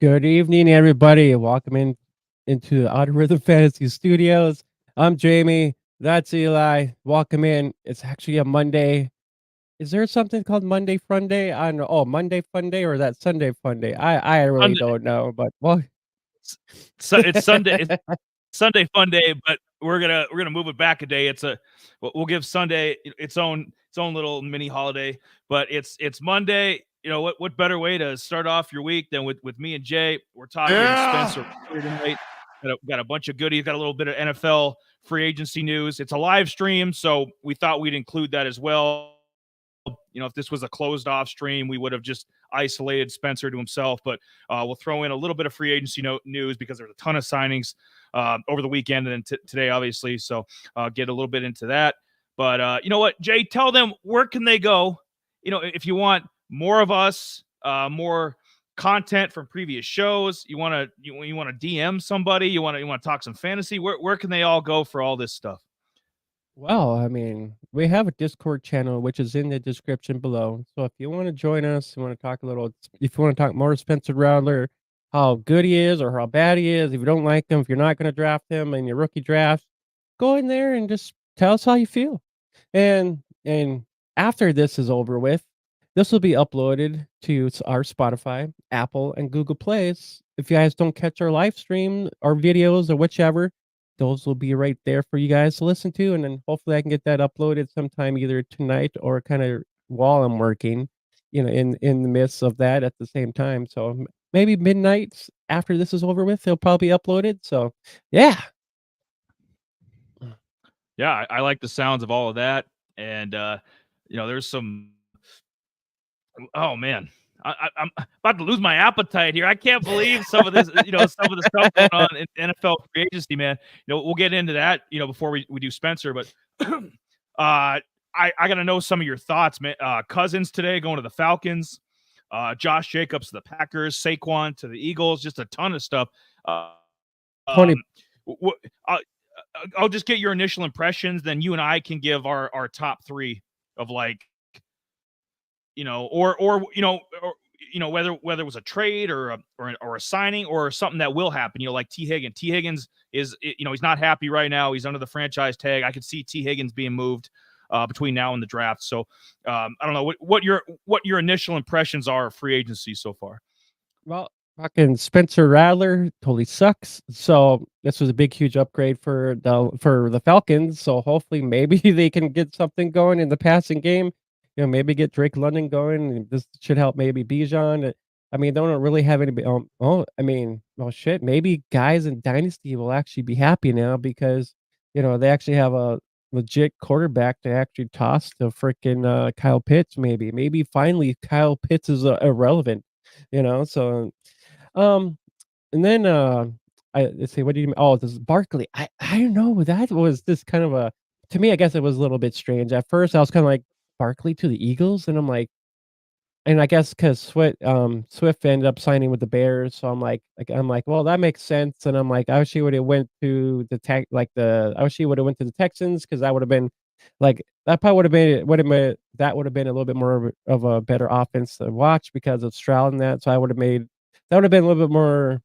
Good evening, everybody. Welcome into the Outer Rhythm Fantasy Studios. I'm Jamie. That's Eli. Welcome in. It's actually a Monday. Is there something called Monday Fun Day? I don't know. Oh, Monday Fun Day or that Sunday Fun Day? I really Sunday, don't know. But well, it's Sunday. It's Sunday fun day, but we're gonna move it back a day. We'll give Sunday its own little mini holiday, but it's Monday. What better way to start off your week than with me and Jay? We're talking Spencer Yeah. Rattler tonight. Got a bunch of goodies. Got a little bit of NFL free agency news. It's a live stream, so we thought we'd include that as well. If this was a closed off stream, we would have just isolated Spencer to himself. But we'll throw in a little bit of free agency news because there's a ton of signings over the weekend and then today, obviously. So get a little bit into that. But you know what, Jay? Tell them where can they go. If you want more of us, more content from previous shows, you want to DM somebody, you want to talk some fantasy. Where can they all go for all this stuff? well, I mean, we have a Discord channel which is in the description below. So if you want to join us, you want to talk a little, if you want to talk more Spencer Rattler, how good he is or how bad he is, if you don't like him, if you're not going to draft him in your rookie draft, go in there and just tell us how you feel. And after this is over with, this will be uploaded to our Spotify, Apple, and Google Plays. If you guys don't catch our live stream, our videos, or whichever, those will be right there for you guys to listen to. And then hopefully I can get that uploaded sometime either tonight or kind of while I'm working, in the midst of that at the same time. So maybe midnight after this is over with, they'll probably be uploaded. So yeah. Yeah, I like the sounds of all of that. And there's some. Oh man, I'm about to lose my appetite here. I can't believe some of this. Some of the stuff going on in NFL free agency, man. We'll get into that. Before we do Spencer, but I got to know some of your thoughts, man. Cousins today going to the Falcons. Josh Jacobs to the Packers. Saquon to the Eagles. Just a ton of stuff. Um, 20 w- uh, I'll just get your initial impressions. Then you and I can give our top three of like whether it was a trade or a signing or something that will happen. Like T Higgins. T Higgins he's not happy right now. He's under the franchise tag. I could see T Higgins being moved between now and the draft. So I don't know what your initial impressions are of free agency so far. Well, fucking Spencer Rattler totally sucks. So this was a big, huge upgrade for the Falcons. So hopefully, maybe they can get something going in the passing game. Maybe get Drake London going. And this should help maybe Bijan. I mean, they don't really have any. I mean, well, shit. Maybe guys in Dynasty will actually be happy now because they actually have a legit quarterback to actually toss to freaking Kyle Pitts. Maybe finally Kyle Pitts is irrelevant. So, um, and then, let's see, what do you mean? Oh, this is Barkley. I don't know, that was just kind of a to me, I guess it was a little bit strange. At first, I was kinda like, "Barkley to the Eagles?" And I'm like and I guess 'cause Swift ended up signing with the Bears, so I'm like, "Well, that makes sense," and I'm like, "I wish he would've went to the Tech like, the I wish he would've went to the Texans because that would've been like, that probably would've been a little bit more of a better offense to watch because of Stroud and that, so I would've made that would've been a little bit more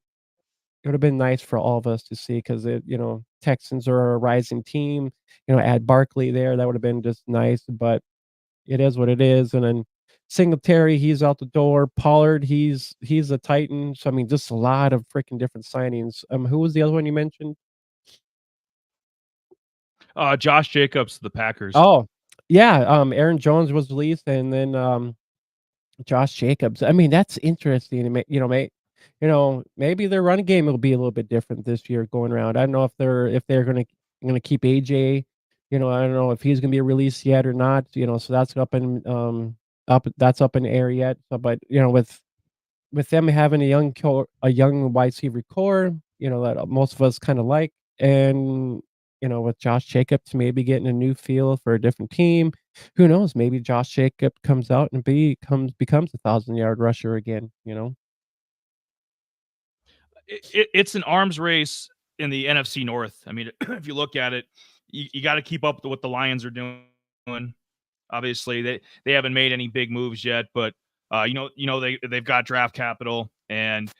it would've been nice for all of us to see 'cause Texans are a rising team, add Barkley there, that would've been just nice, but it is what it is, and then Singletary, he's out the door. Pollard, he's a Titan. So, I mean, just a lot of freaking different signings. Who was the other one you mentioned? Josh Jacobs to the Packers. Oh, yeah, Aaron Jones was released, and then, Josh Jacobs. I mean, that's interesting. It maybe their running game will be a little bit different this year going around. I don't know if they're gonna keep AJ. I don't know if he's gonna be released yet or not. So that's up in the air yet. So, but with them having a young wide receiver core, that most of us kind of like, and with Josh Jacobs maybe getting a new feel for a different team, who knows? Maybe Josh Jacobs comes out and becomes a 1,000-yard rusher again. It's an arms race in the NFC North. I mean, if you look at it, you got to keep up with what the Lions are doing. Obviously, they haven't made any big moves yet, but they've got draft capital, and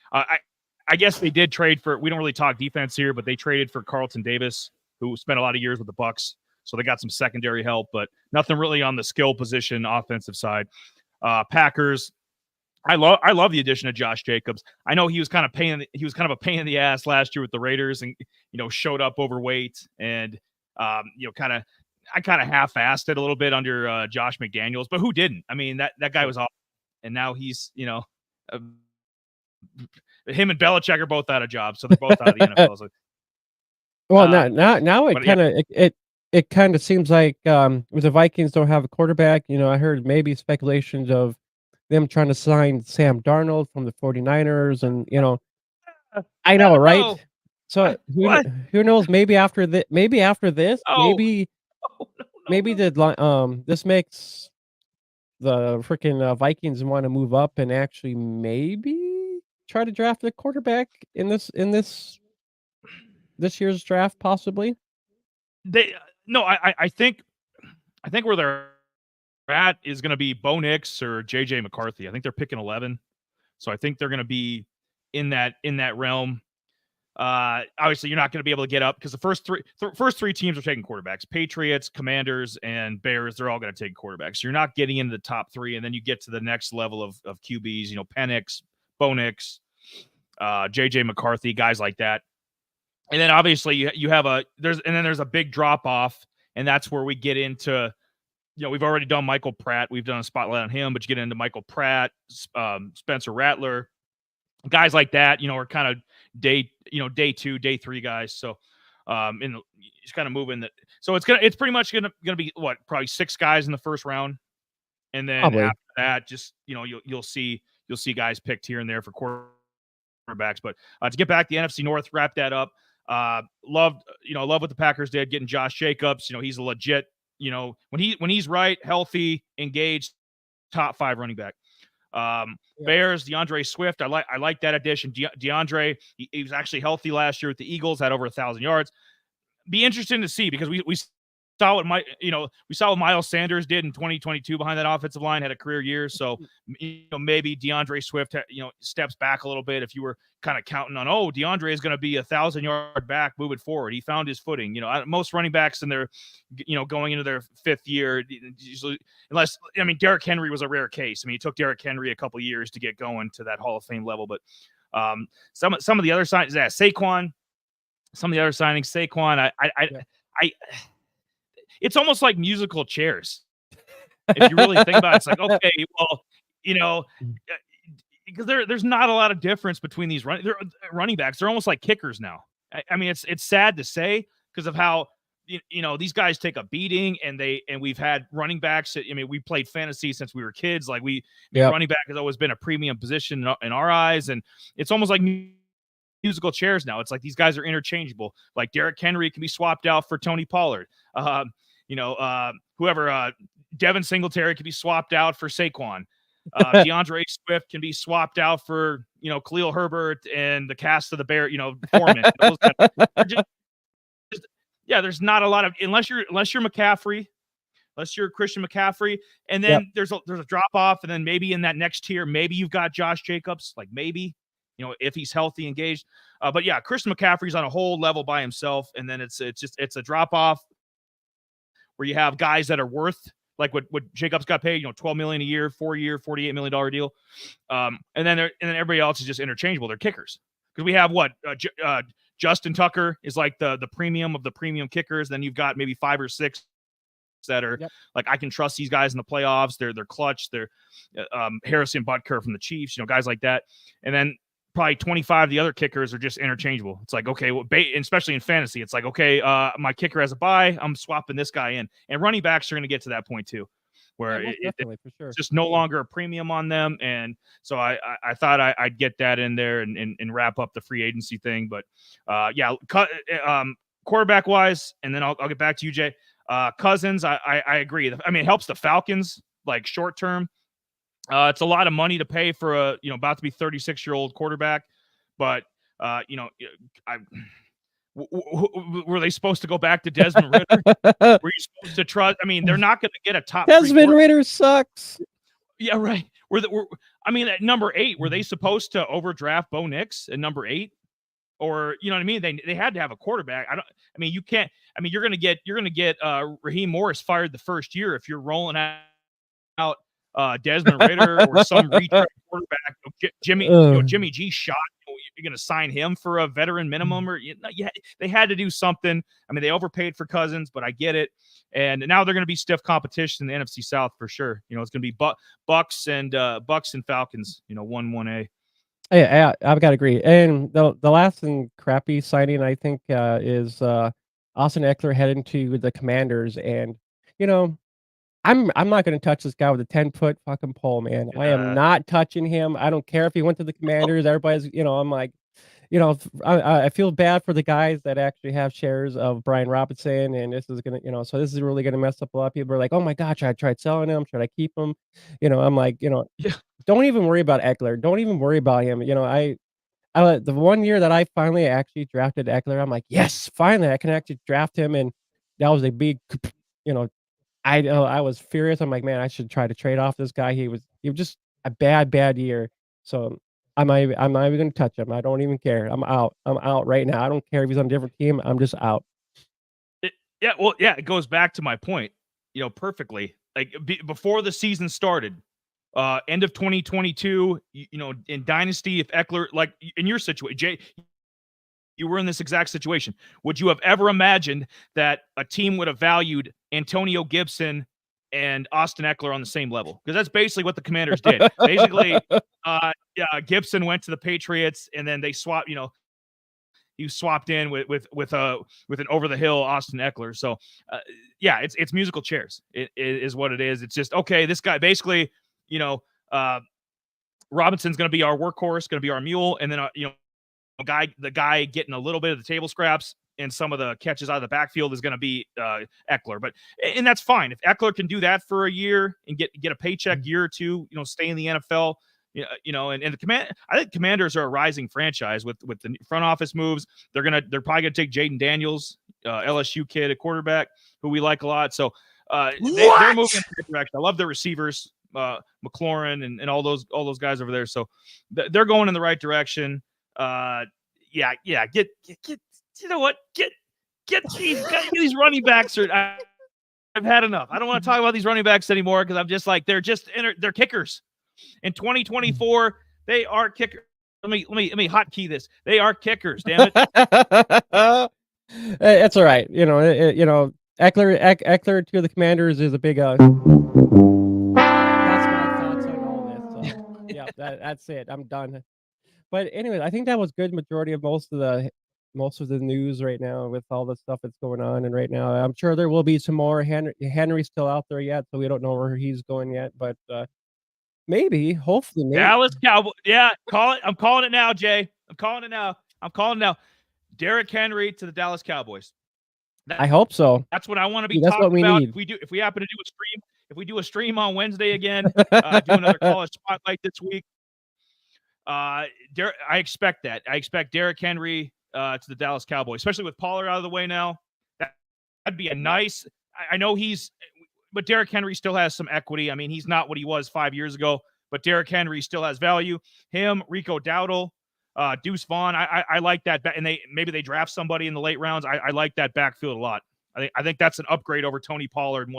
I guess they did trade for. We don't really talk defense here, but they traded for Carlton Davis, who spent a lot of years with the Bucks. So they got some secondary help, but nothing really on the skill position offensive side. Packers. I love the addition of Josh Jacobs. I know he was kind of a pain in the ass last year with the Raiders, and showed up overweight, and I kind of half-assed it a little bit under Josh McDaniels, but who didn't? I mean, that guy was awesome, and now he's him and Belichick are both out of jobs, so they're both out of the NFL. So, well, now it kind of yeah. it kind of seems like with the Vikings don't have a quarterback. I heard maybe speculations of them trying to sign Sam Darnold from the 49ers, and I know, right? Know. So What? who knows? Maybe after this, Oh. maybe this makes the freaking Vikings want to move up and actually maybe try to draft a quarterback in this year's draft, possibly. I think where they're at is going to be Bo Nix or JJ McCarthy. I think they're picking 11, so I think they're going to be in that realm. Obviously, you're not going to be able to get up because the first three teams are taking quarterbacks: Patriots, Commanders, and Bears. They're all going to take quarterbacks. So you're not getting into the top three, and then you get to the next level of QBs. Penix, Bo Nix, JJ McCarthy, guys like that. And then obviously you have there's a big drop off, and that's where we get into. We've already done Michael Pratt. We've done a spotlight on him, but you get into Michael Pratt, Spencer Rattler, guys like that. Are kind of day 2, day 3 guys. So, he's kind of moving that. So it's pretty much gonna be probably 6 guys in the first round, and then Probably. after that, just you'll see guys picked here and there for quarterbacks. But to get back to the NFC North, wrap that up. Love what the Packers did, getting Josh Jacobs. He's a legit. When he's right, healthy, engaged, top 5 running back. Bears, DeAndre Swift. I like that addition. DeAndre, he was actually healthy last year with the Eagles, had over 1,000 yards. Be interesting to see because we saw what Miles Sanders did in 2022 behind that offensive line, had a career year. So maybe DeAndre Swift steps back a little bit. If you were kind of counting on, DeAndre is going to be 1,000-yard back moving forward, he found his footing. Most running backs in their going into their 5th year, usually, unless Derrick Henry was a rare case. It took Derrick Henry a couple years to get going to that Hall of Fame level. But some of the other signings, Saquon. Some of the other signings, Saquon, I it's almost like musical chairs. If you really think about it, it's like, okay, well, because there's not a lot of difference between these running backs. They're almost like kickers now. It's sad to say because of how these guys take a beating, and we've had running backs. We played fantasy since we were kids. Like running back has always been a premium position in our eyes, and it's almost like musical chairs now. It's like these guys are interchangeable. Like Derrick Henry can be swapped out for Tony Pollard. Whoever Devin Singletary can be swapped out for Saquon. DeAndre Swift can be swapped out for Khalil Herbert and the cast of the Bear. Foreman. There's not a lot of unless you're McCaffrey. Unless you're Christian McCaffrey, and then there's a drop off, and then maybe in that next tier, maybe you've got Josh Jacobs, like maybe. If he's healthy, engaged. But yeah, Christian McCaffrey's on a whole level by himself. And then it's a drop off where you have guys that are worth like what Jacobs got paid, $12 million a year, 4-year, $48 million deal. And then everybody else is just interchangeable. They're kickers. Because we have Justin Tucker is like the premium of the premium kickers. Then you've got maybe 5 or 6 that are like, I can trust these guys in the playoffs. They're clutch. They're Harrison Butker from the Chiefs, guys like that. And then probably 25 of the other kickers are just interchangeable. It's like, okay, especially in fantasy, it's like, okay, my kicker has a bye, I'm swapping this guy in. And running backs are going to get to that point too, where it's just no longer a premium on them. And so I thought I'd get that in there and wrap up the free agency thing. But quarterback wise, and then I'll get back to you, Jay. Cousins, I agree. It helps the Falcons like short term. It's a lot of money to pay for a about to be 36-year-old quarterback, but were they supposed to go back to Desmond Ridder? Were you supposed to trust? They're not going to get a top. Desmond Ridder sucks. Yeah, right. I mean, at number 8, were they supposed to overdraft Bo Nix at number 8? Or you know what I mean? They had to have a quarterback. I mean, you can't. I mean, you're gonna get Raheem Morris fired the first year if you're rolling out Desmond Ritter or some retread quarterback. Jimmy G shot. You're going to sign him for a veteran minimum, or they had to do something. I mean, they overpaid for Cousins, but I get it. And now they're going to be stiff competition in the NFC South for sure. You know, it's going to be Bucks and Falcons. You know, 1-1A. Yeah, I've got to agree. And the last and crappy signing I think is Austin Eckler heading to the Commanders, and you know I'm not going to touch this guy with a 10-foot fucking pole, man. I am not touching him. I don't care if he went to the Commanders. Everybody's, I'm like, I feel bad for the guys that actually have shares of Brian Robinson, and this is gonna, so this is really gonna mess up a lot of people. Are like, oh my god, should I try selling him? Should I keep him? I'm like, Yeah. don't even worry about Eckler. Don't even worry about him. The one year that I finally actually drafted Eckler, I'm like, yes, finally I can actually draft him, and that was a big, you know, I know I was furious. I'm like, man, I should try to trade off this guy. He was just a bad year. So I'm not even gonna touch him. I don't even care. I'm out. I'm out right now. I don't care if he's on a different team. I'm just out. It goes back to my point, perfectly. Like before the season started, end of 2022, in Dynasty, if Eckler, like in your situation, Jay, you were in this exact situation. Would you have ever imagined that a team would have valued Antonio Gibson and Austin Eckler on the same level? Because that's basically what the Commanders did. Basically, Gibson went to the Patriots, and then they swapped. He swapped in with an over the hill Austin Eckler. So, it's musical chairs. It is what it is. It's just okay. This guy basically, Robinson's going to be our workhorse, going to be our mule, and then the guy getting a little bit of the table scraps and some of the catches out of the backfield is going to be Eckler. And that's fine. If Eckler can do that for a year and get a paycheck year or two, stay in the NFL, and I think Commanders are a rising franchise with the front office moves. They're probably going to take Jaden Daniels, LSU kid, a quarterback who we like a lot. So they're moving in the right direction. I love their receivers, McLaurin and all those guys over there. So they're going in the right direction. Get you know what? Get these running backs. I've had enough. I don't want to talk about these running backs anymore because I'm just like they're kickers. In 2024, they are kickers. Let me hotkey this. They are kickers. Damn it. It's all right. Eckler to the Commanders is a big. That's my thoughts on all this. So yeah, that's it. I'm done. But anyway, I think that was good majority of most of the news right now with all the stuff that's going on. And right now, I'm sure there will be some more. Henry's still out there yet, so we don't know where he's going yet. But hopefully, Dallas Cowboys. Yeah, call it. I'm calling it now, Jay. I'm calling it now. Derrick Henry to the Dallas Cowboys. I hope so. That's what I want to be that's talking what we about. Need. If we happen to do a stream on Wednesday again, do another college spotlight this week. I expect that. I expect Derrick Henry to the Dallas Cowboys, especially with Pollard out of the way now. That'd be a nice. I know but Derrick Henry still has some equity. I mean, he's not what he was 5 years ago, but Derrick Henry still has value. Him, Rico Dowdle, Deuce Vaughn. I like that, and maybe they draft somebody in the late rounds. I like that backfield a lot. I think that's an upgrade over Tony Pollard and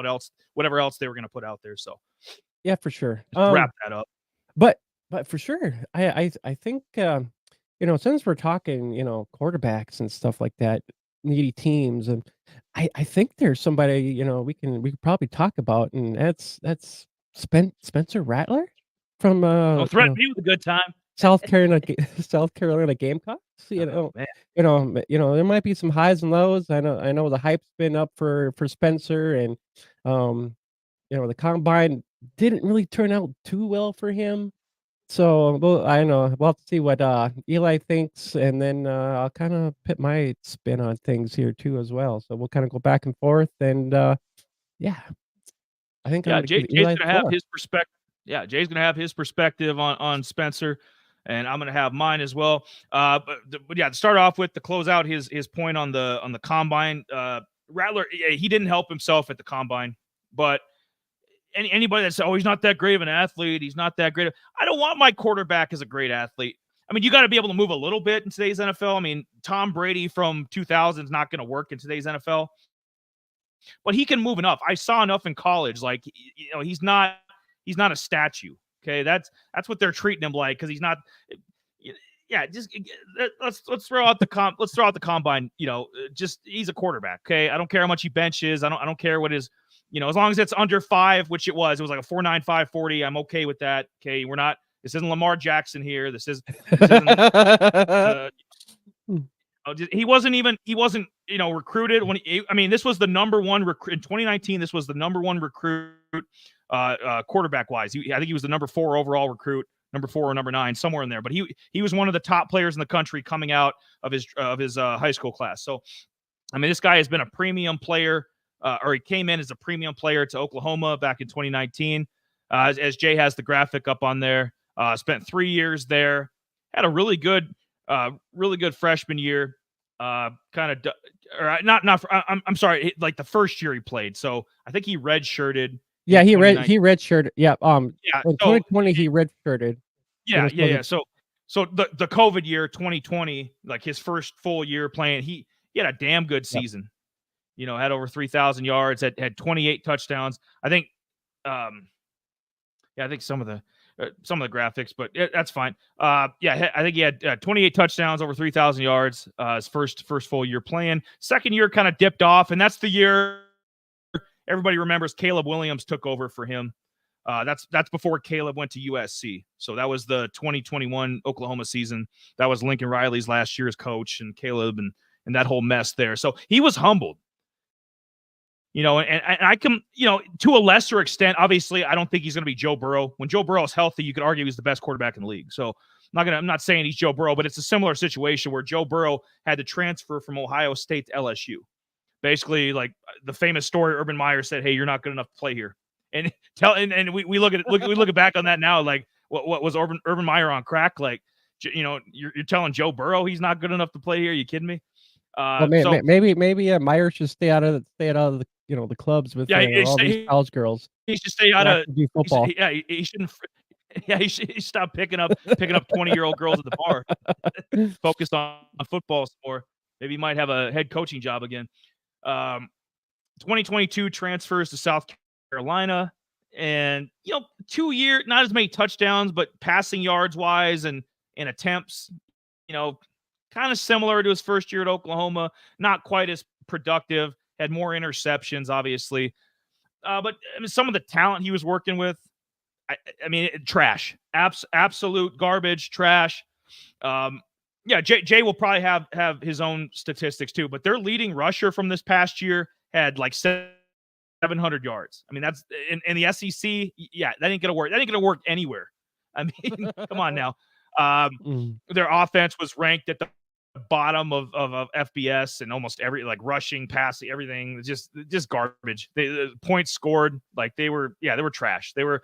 whatever else they were going to put out there. So, yeah, for sure. Wrap that up. But for sure, I think since we're talking quarterbacks and stuff like that, needy teams, and I think there's somebody we could probably talk about, and that's Spencer Rattler from threaten me with a good time. South Carolina Gamecocks. There might be some highs and lows. I know the hype's been up for Spencer, and the combine didn't really turn out too well for him. So I don't know. We'll have to see what Eli thinks, and then I'll kind of put my spin on things here too as well. So we'll kind of go back and forth, and yeah, I think Jay's gonna have his perspective. Yeah, Jay's gonna have his perspective on Spencer, and I'm gonna have mine as well. But to start off with, to close out his point on the combine, Rattler, he didn't help himself at the combine, but anybody that says, "Oh, he's not that great of an athlete. He's not that great." I don't want my quarterback as a great athlete. I mean, you got to be able to move a little bit in today's NFL. I mean, Tom Brady from 2000 is not going to work in today's NFL, but he can move enough. I saw enough in college. Like, he's not a statue. Okay, that's what they're treating him like, because he's not. Yeah, just let's throw out the combine. Just he's a quarterback. Okay, I don't care how much he benches. I don't care what his, as long as it's under 5, which it was like a 4.95 40. I'm okay with that. Okay, this isn't Lamar Jackson here. This isn't. He wasn't recruited when this was the number one recruit in 2019. This was the number one recruit quarterback wise. I think he was the number 4 overall recruit, number 4 or number 9, somewhere in there. But he was one of the top players in the country coming out of his high school class. So, this guy has been a premium player, or he came in as a premium player to Oklahoma back in 2019. As Jay has the graphic up on there, spent 3 years there, had a really good freshman year. I'm sorry, like the first year he played. So I think he redshirted. Yeah, he redshirted. Yeah. In 2020 he redshirted. Yeah. So the COVID year, 2020, like his first full year playing, he had a damn good season. Yep. Had over 3,000 yards, had 28 touchdowns. I think, I think some of the graphics, but that's fine. I think he had 28 touchdowns, over 3,000 yards. His first full year playing. Second year kind of dipped off, and that's the year everybody remembers Caleb Williams took over for him. That's before Caleb went to USC. So that was the 2021 Oklahoma season. That was Lincoln Riley's last year as coach, and Caleb and that whole mess there. So he was humbled. And I can, to a lesser extent, obviously, I don't think he's going to be Joe Burrow. When Joe Burrow is healthy, you could argue he's the best quarterback in the league. So I'm not saying he's Joe Burrow, but it's a similar situation where Joe Burrow had to transfer from Ohio State to LSU. Basically, like the famous story, Urban Meyer said, "Hey, you're not good enough to play here." And we look at back on that now, like what was Urban Meyer on crack? Like, you're telling Joe Burrow he's not good enough to play here? Are you kidding me? Maybe Meyer should stay out of the the clubs with all these college girls. He should stay out of football. He shouldn't. Yeah, he should stop picking up 20-year-old girls at the bar. Focus on football some more. Maybe he might have a head coaching job again. 2022 transfers to South Carolina, and 2 years, not as many touchdowns, but passing yards wise and attempts, kind of similar to his first year at Oklahoma. Not quite as productive. Had more interceptions, obviously. But some of the talent he was working with, trash. Absolute garbage, trash. Jay will probably have his own statistics too, but their leading rusher from this past year had like 700 yards. That's in the SEC. Yeah, that ain't gonna work. That ain't gonna work anywhere. Come on now. Their offense was ranked at the bottom of FBS and almost every, like, rushing, passing, everything, just garbage. The points scored, like, they were trash. They were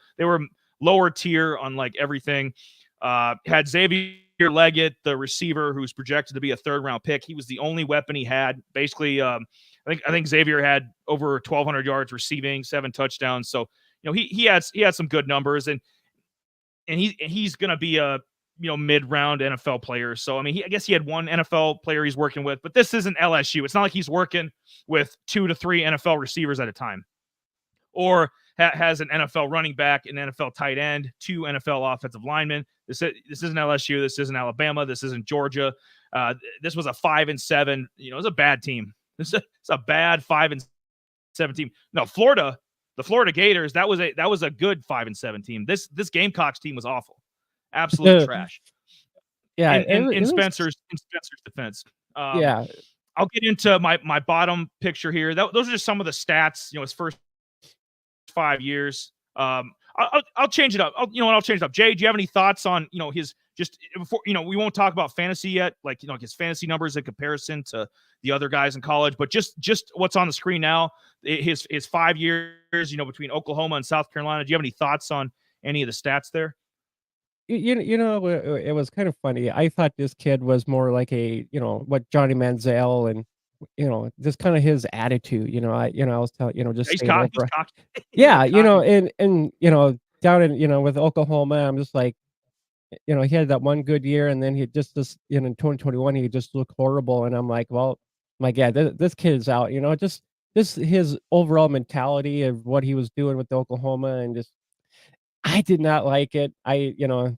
lower tier on like everything. Had Xavier Leggett, the receiver, who's projected to be a 3rd-round pick. He was the only weapon he had. Basically, I think Xavier had over 1,200 yards receiving, 7 touchdowns. So he had some good numbers, and he's gonna be a mid-round NFL player. So I guess he had one NFL player he's working with, but this isn't LSU. It's not like he's working with 2 to 3 NFL receivers at a time, or has an NFL running back, an NFL tight end, 2 NFL offensive linemen. This isn't LSU. This isn't Alabama. This isn't Georgia. This was a 5-7. It was a bad team. It's a bad 5-7 team. No, Florida, the Florida Gators. That was a good 5-7 team. This Gamecocks team was awful. Absolute trash. Yeah, in Spencer's defense. Yeah, I'll get into my bottom picture here. Those are just some of the stats. His first 5 years. I'll change it up. I'll change it up. Jay, do you have any thoughts on his, just before we won't talk about fantasy yet, like his fantasy numbers in comparison to the other guys in college, but just what's on the screen now, his 5 years, between Oklahoma and South Carolina. Do you have any thoughts on any of the stats there? It was kind of funny. I thought this kid was more like a, what Johnny Manziel and just kinda his attitude, I was telling just He's saying cocky. He's over cocky. He's a yeah, cocky. down in with Oklahoma, I'm just like, he had that one good year, and then he just this in 2021, he just looked horrible, and I'm like, "Well, my god, this kid is out," just his overall mentality of what he was doing with Oklahoma and just I did not like it.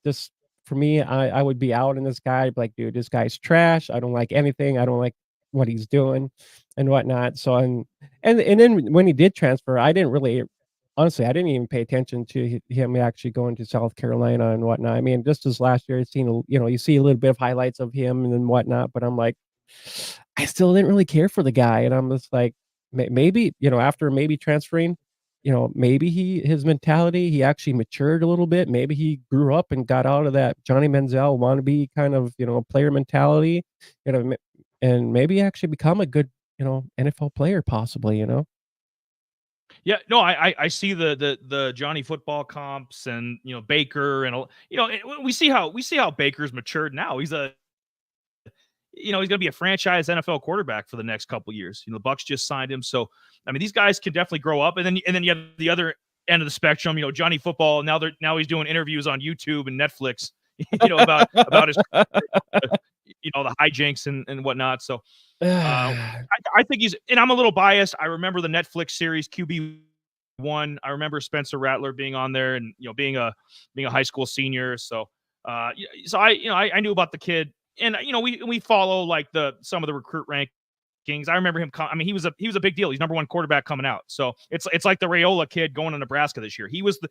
Just for me, I would be out on this guy, I'd be like, "Dude, this guy's trash. I don't like anything. I don't like what he's doing and whatnot." So, and then when he did transfer, I didn't really honestly, I didn't even pay attention to him actually going to South Carolina and whatnot. I mean, just as last year, I'd seen, you see a little bit of highlights of him and whatnot, but I'm like, I still didn't really care for the guy, and I'm just like, maybe, after maybe transferring, maybe his mentality, he actually matured a little bit. Maybe he grew up and got out of that Johnny Manziel wannabe kind of, player mentality, you know, m and maybe actually become a good, NFL player possibly, you know? Yeah, no, I see the Johnny Football comps and Baker and we see how Baker's matured now. He's gonna be a franchise NFL quarterback for the next couple years. The Bucks just signed him, so I mean these guys can definitely grow up. And then you have the other end of the spectrum. Johnny Football now he's doing interviews on YouTube and Netflix. About his the hijinks and whatnot. So I think and I'm a little biased. I remember the Netflix series QB1. I remember Spencer Rattler being on there and being a high school senior. So I knew about the kid, and we follow like some of the recruit rankings. I remember him. I mean, he was a big deal. He's number one quarterback coming out. So it's like the Raiola kid going to Nebraska this year. He was the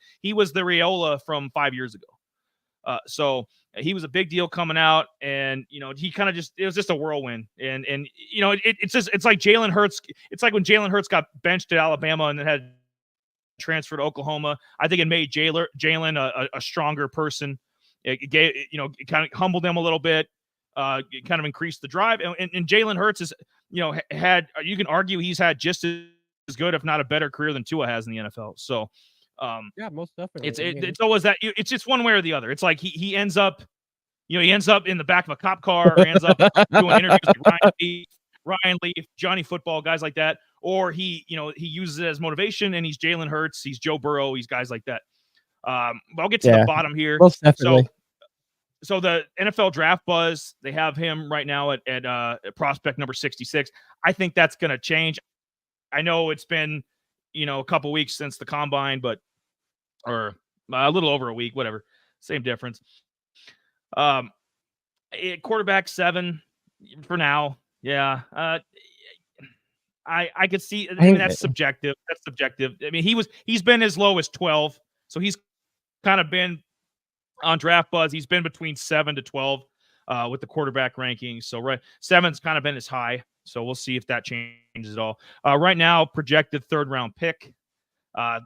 Raiola from 5 years ago. So he was a big deal coming out, and he kind of it was just a whirlwind, and it's like Jalen Hurts. It's like when Jalen Hurts got benched at Alabama and then had transferred to Oklahoma. I think it made Jalen a stronger person. It gave it kind of humbled him a little bit. It kind of increased the drive, and Jalen Hurts is had you can argue he's had just as good, if not a better career than Tua has in the NFL. So Yeah, most definitely. it's I it, mean it's always that it's just one way or the other. It's like he ends up he ends up in the back of a cop car, or ends up doing interviews like Ryan Leaf, Johnny Football, guys like that, or he uses it as motivation, and he's Jalen Hurts, he's Joe Burrow, he's guys like that. But I'll get to the Yeah, bottom here. most So definitely. so the NFL draft buzz, they have him right now at prospect number 66. I think that's going to change. I know it's been a couple weeks since the combine, or a little over a week, whatever, same difference. Um, Quarterback 7 for now. Yeah. I could see. I I mean, think that's subjective. That's subjective. I mean, he's been as low as 12, so he's kind of been on draft buzz. He's been between 7 to 12 with the quarterback rankings. So right, 7's kind of been his high. So we'll see if that changes at all. Right now, projected third round pick.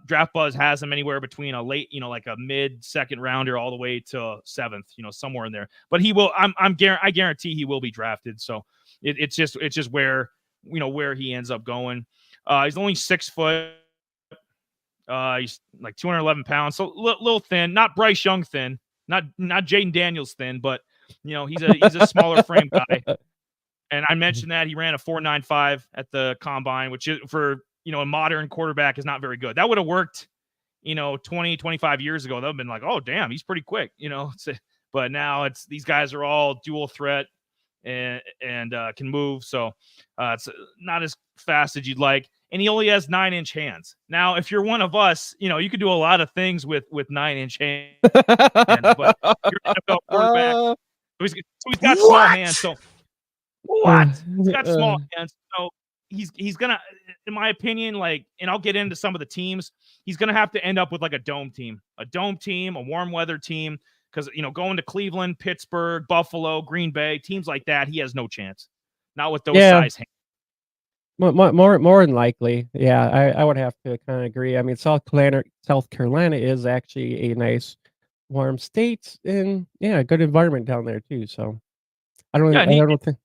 Draft buzz has him anywhere between a late, like a mid second rounder, all the way to 7th, somewhere in there. But he will. I guarantee he will be drafted. So it's just where where he ends up going. He's only 6 foot. He's like 211 pounds, so little thin. Not Bryce Young thin. Not Jaden Daniels thin, but he's a smaller frame guy. And I mentioned that he ran a 4.95 at the combine, which is for a modern quarterback is not very good. That would have worked 20, 25 years ago. That would have been like, oh damn, he's pretty quick, but now these guys are all dual threat and can move, so it's not as fast as you'd like, and he only has 9-inch hands. Now if you're one of us, you could do a lot of things with 9-inch hands, but you're an NFL quarterback, so he's got small hands. What? So Uh, what? He's got uh, small hands. So he's gonna, in my opinion, like, and I'll get into some of the teams, he's gonna have to end up with like a dome team, a warm weather team, because going to Cleveland, Pittsburgh, Buffalo, Green Bay, teams like that, he has no chance. Not with those yeah, size hands. more than likely. Yeah, I would have to kinda agree. I mean, South Carolina is actually a nice warm state and, yeah, a good environment down there too, so Yeah, and I don't think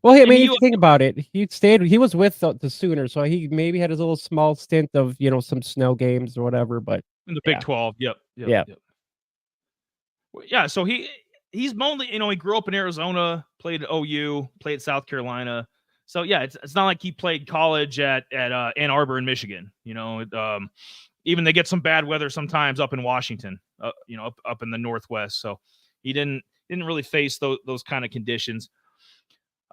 well, hey, I and mean, he if you think about it, he was with the Sooners, so he maybe had his little small stint of, some snow games or whatever, but in the Big yeah, 12. Yep, yep, yeah. yep. Well, yeah, so he's mainly, he grew up in Arizona, played at OU, played at South Carolina. So yeah, it's not like he played college at Ann Arbor in Michigan. Even they get some bad weather sometimes up in Washington, up in the Northwest. So he didn't really face those kind of conditions.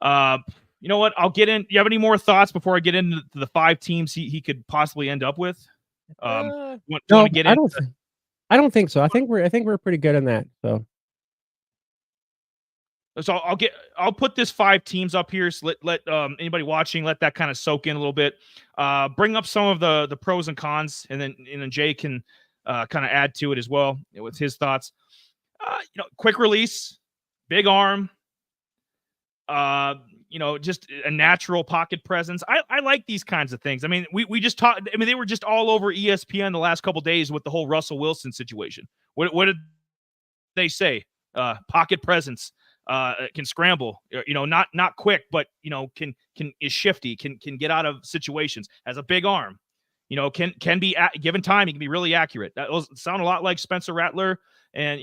Uh, you know what? I'll get in. You have any more thoughts before I get into the 5 teams he could possibly end up with? You want No, to get I in? don't think so. I think we're pretty good in that, so So I'll put this 5 teams up here. So let anybody watching let that kind of soak in a little bit. Bring up some of the pros and cons, and then Jay can kind of add to it as well with his thoughts. Quick release, big arm. Just a natural pocket presence. I like these kinds of things. I mean, we just talked. I mean, they were just all over ESPN the last couple days with the whole Russell Wilson situation. What did they say? Pocket presence. Can scramble. Not quick, but can is shifty. Can get out of situations. Has a big arm. Can be given time. He can be really accurate. That sound a lot like Spencer Rattler and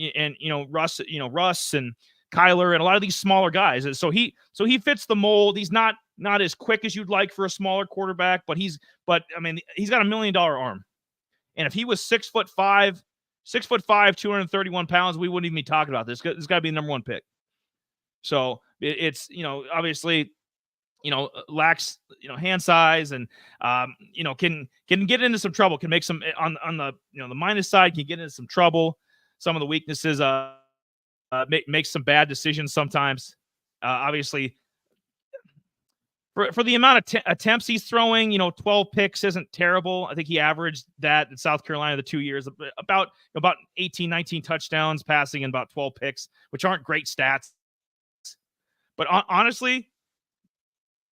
Russ. Russ and Kyler and a lot of these smaller guys. So he fits the mold. He's not as quick as you'd like for a smaller quarterback, but he's got $1 million arm. And if he was 6'5", 231 pounds, we wouldn't even be talking about this. This got to be the number 1 pick. So it's obviously lacks hand size and can get into some trouble. Can make some on the the minus side. Can get into some trouble. Some of the weaknesses. Makes some bad decisions sometimes. Obviously, for the amount of attempts he's throwing, 12 picks isn't terrible. I think he averaged that in South Carolina the 2 years, about 18, 19 touchdowns passing and about 12 picks, which aren't great stats. But honestly,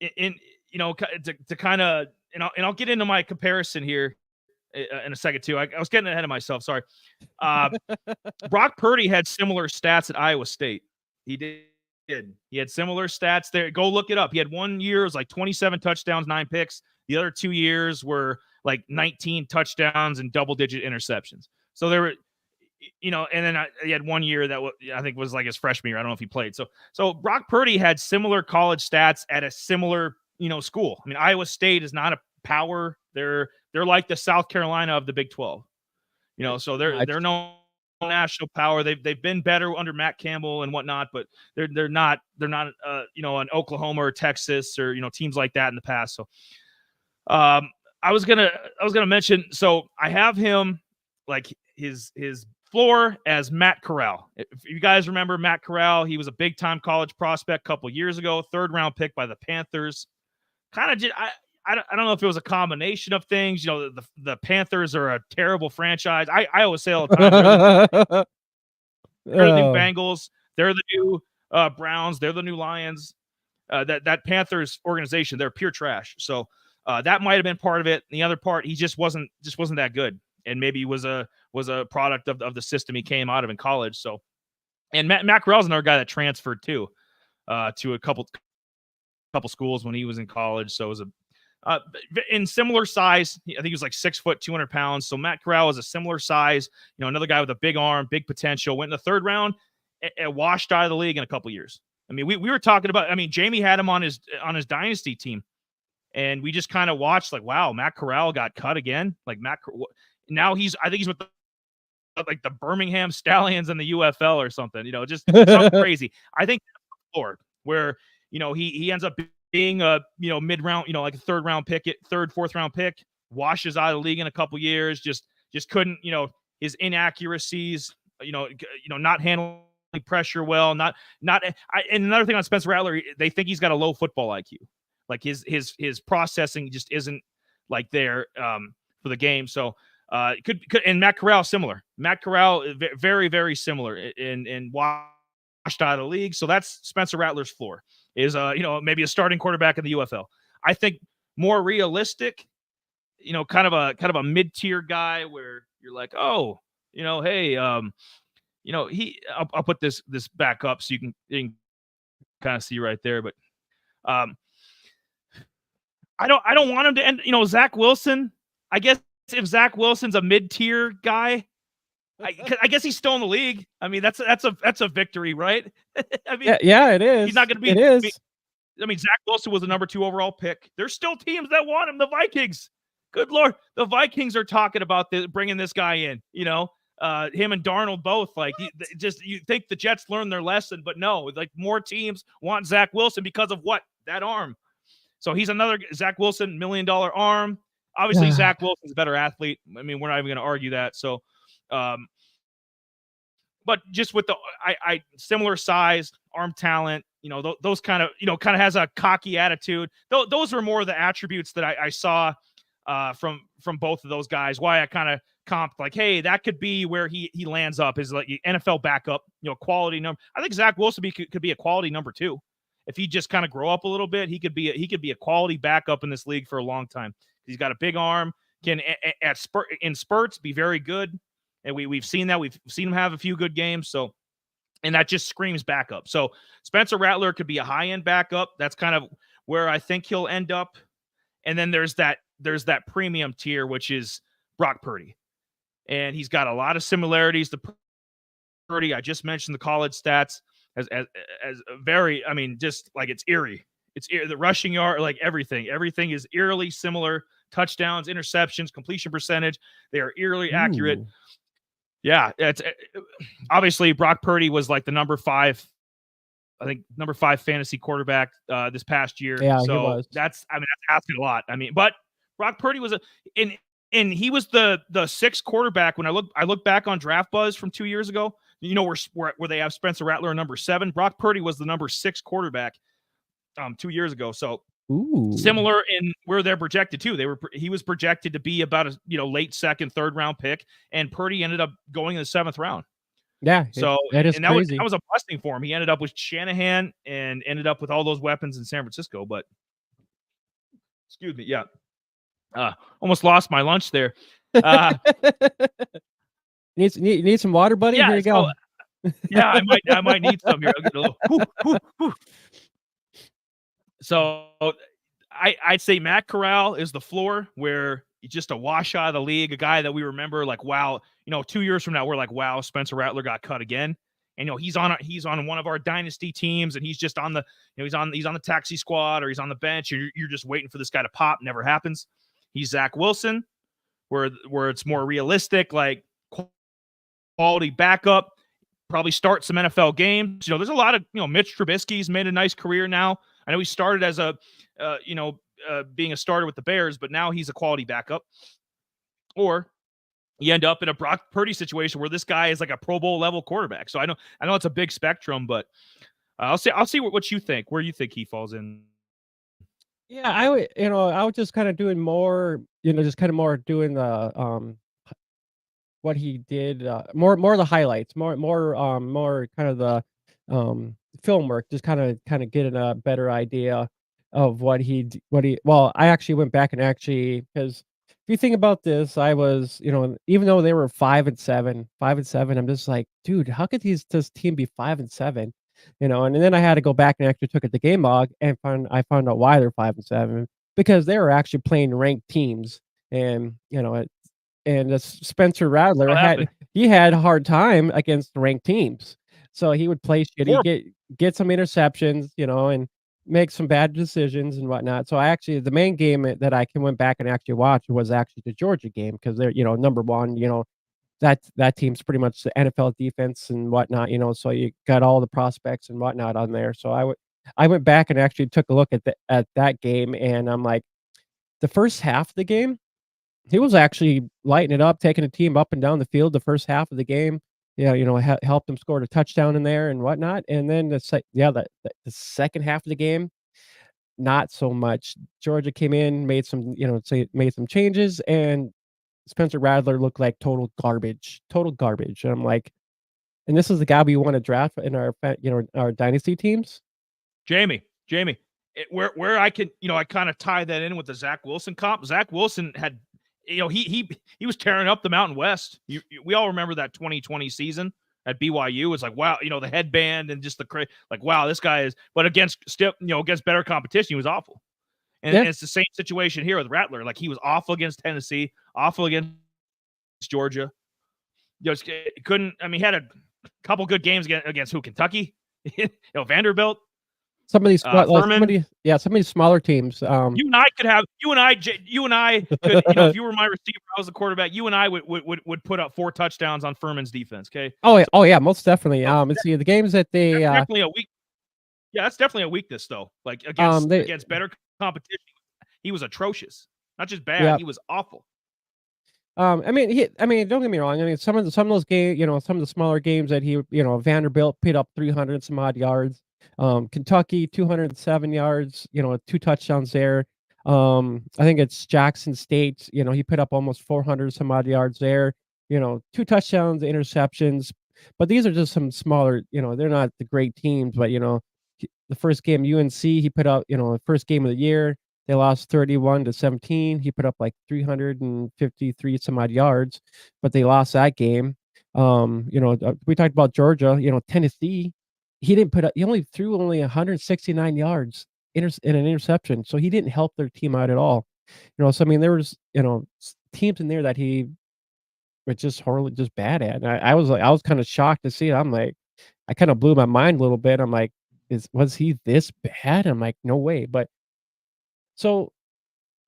to kind of, and I'll get into my comparison here in a second too. I was getting ahead of myself. Sorry. Brock Purdy had similar stats at Iowa State. He did. He had similar stats there. Go look it up. He had 1 year, it was like 27 touchdowns, 9 picks. The other 2 years were like 19 touchdowns and double-digit interceptions. So there were, and then he had 1 year that I think was like his freshman year. I don't know if he played. So Brock Purdy had similar college stats at a similar, school. I mean, Iowa State is not a power. They're like the South Carolina of the Big 12. So they're no national power. They've been better under Matt Campbell and whatnot, but they're not an Oklahoma or Texas or teams like that in the past. So I was gonna mention. So I have him like his floor as Matt Corral. If you guys remember Matt Corral, he was a big time college prospect a couple years ago, 3rd round pick by the Panthers. Kind of just I don't know if it was a combination of things. The Panthers are a terrible franchise. I always say all the time, they're the new Bengals. They're the new Browns. They're the new Lions. That Panthers organization, they're pure trash. So that might have been part of it. The other part, he just wasn't that good, and maybe was a product of the system he came out of in college. So, and Matt Corral's another guy that transferred too to a couple schools when he was in college. So it was in similar size. I think he was like 6 foot, 200 pounds. So Matt Corral is a similar size, another guy with a big arm, big potential, went in the 3rd round, washed out of the league in a couple years. I mean, we were talking about, Jamie had him on his dynasty team, and we just kind of watched like, wow, Matt Corral got cut again. Like now I think he's with the Birmingham Stallions in the UFL or something, just something crazy. I think that's the floor where, he ends up being a mid-round, like a 3rd round pick, 3rd, 4th round pick, washes out of the league in a couple years, just couldn't, his inaccuracies, not handling pressure well, and another thing on Spencer Rattler, they think he's got a low football IQ, like his processing just isn't like there for the game. So could and Matt Corral similar. Matt Corral very, very similar and washed out of the league. So that's Spencer Rattler's floor. Is maybe a starting quarterback in the UFL. I think more realistic, kind of a mid-tier guy where you're like, oh, hey, I'll put this back up so you can kind of see right there. But I don't want him to end. Zach Wilson. I guess if Zach Wilson's a mid-tier guy, I guess he's still in the league. I mean, that's a victory, right? yeah, it is. He's not going to be. It is. I mean, Zach Wilson was the number 2 overall pick. There's still teams that want him. The Vikings. Good Lord. The Vikings are talking about bringing this guy in, him and Darnold both. Like, you think the Jets learned their lesson, but no, like more teams want Zach Wilson because of what? That arm. So he's another Zach Wilson, $1 million arm. Obviously, Zach Wilson's a better athlete. I mean, we're not even going to argue that. So, but just with the similar size, arm talent, those kind of has a cocky attitude. Those are more the attributes that I saw from both of those guys. Why I kind of comped like, hey, that could be where he lands up, is like NFL backup, quality number. I think Zach Wilson could be a quality number 2. If he just kind of grow up a little bit, he could be a quality backup in this league for a long time. He's got a big arm, can in spurts be very good. And we've seen that. We've seen him have a few good games. So, and that just screams backup. So Spencer Rattler could be a high-end backup. That's kind of where I think he'll end up. And then there's that premium tier, which is Brock Purdy. And he's got a lot of similarities to Purdy. I just mentioned the college stats as very, I mean, just like it's eerie. It's the rushing yard, like everything. Everything is eerily similar. Touchdowns, interceptions, completion percentage. They are eerily accurate. Yeah, it's obviously Brock Purdy was like the number 5 fantasy quarterback this past year. Yeah, so he was. That's asking a lot. I mean, but Brock Purdy was and he was the 6th quarterback when I look back on Draft Buzz from 2 years ago. Where they have Spencer Rattler number 7. Brock Purdy was the number 6 quarterback 2 years ago. So similar in where they're projected to. He was projected to be about a late 2nd, 3rd round pick, and Purdy ended up going in the 7th round. Yeah, so that is crazy. That was a blessing for him. He ended up with Shanahan and ended up with all those weapons in San Francisco. But excuse me, yeah, almost lost my lunch there. Need some water, buddy? Yeah, here you go. Yeah, I might need some here. I'll get a little. Whew. So I'd say Matt Corral is the floor, where he's just a wash out of the league, a guy that we remember like, wow, 2 years from now, we're like, wow, Spencer Rattler got cut again. And he's on one of our dynasty teams, and he's just on the he's on the taxi squad, or he's on the bench, and you're just waiting for this guy to pop. Never happens. He's Zach Wilson, where it's more realistic, like quality backup, probably start some NFL games. There's a lot of Mitch Trubisky's made a nice career now. I know he started as a being a starter with the Bears, but now he's a quality backup. Or you end up in a Brock Purdy situation where this guy is like a Pro Bowl level quarterback. So I know it's a big spectrum, but I'll see what you think, where you think he falls in. Yeah, I was just kind of doing more, just kind of more doing the what he did, more of the highlights, more kind of the film work, just kind of getting a better idea of what he. Well, I actually went back and because if you think about this, I was, even though they were 5-7, I'm just like, dude, how could this team be 5-7? And then I had to go back and actually took at the game log and I found out why they're 5-7, because they were actually playing ranked teams. And Spencer Rattler had a hard time against ranked teams. So he would play shitty, get some interceptions, and make some bad decisions and whatnot. So the main game that I went back and actually watch was actually the Georgia game, because they're, number 1, that team's pretty much the NFL defense and whatnot, so you got all the prospects and whatnot on there. So I went back and actually took a look at that game, and I'm like, the first half of the game, he was actually lighting it up, taking a team up and down the field the first half of the game. Yeah, helped them score a touchdown in there and whatnot. And then the second half of the game, not so much. Georgia came in, made some changes, and Spencer Rattler looked like total garbage. And I'm like, and this is the guy we want to draft in our our dynasty teams. Jamie, where I can, I kind of tie that in with the Zach Wilson comp. Zach Wilson had, he was tearing up the Mountain West. We all remember that 2020 season at BYU. It's like, wow, the headband and just like, wow, this guy is. But against better competition, he was awful. And it's the same situation here with Rattler. Like, he was awful against Tennessee, awful against Georgia. Couldn't. I mean, he had a couple good games against who? Kentucky, Vanderbilt. some of these Furman. some of these smaller teams. You and I could have you and I could, if you were my receiver, I was the quarterback. You and I would put up 4 touchdowns on Furman's defense. Okay, Oh yeah, most definitely. so And see the games that they that's definitely a weak. Yeah, that's definitely a weakness though. Like they against better competition, he was atrocious. Not just bad, yeah. he was awful. I mean, don't get me wrong. I mean, some of those games, some of the smaller games that Vanderbilt put up 300 some odd yards. Kentucky 207 yards. 2 touchdowns there. I think it's Jackson State. He put up almost 400 some odd yards there. 2 touchdowns, interceptions. But these are just some smaller. They're not the great teams. But the first game UNC he put up. The first game of the year. They lost 31-17. He put up like 353 some odd yards, but they lost that game. We talked about Georgia, Tennessee. He only threw 169 yards in an interception. So he didn't help their team out at all. So I mean, there was, teams in there that he was just horribly just bad at. And I was kind of shocked to see it. I'm like, I kind of blew my mind a little bit. I'm like, was he this bad? I'm like, no way. But so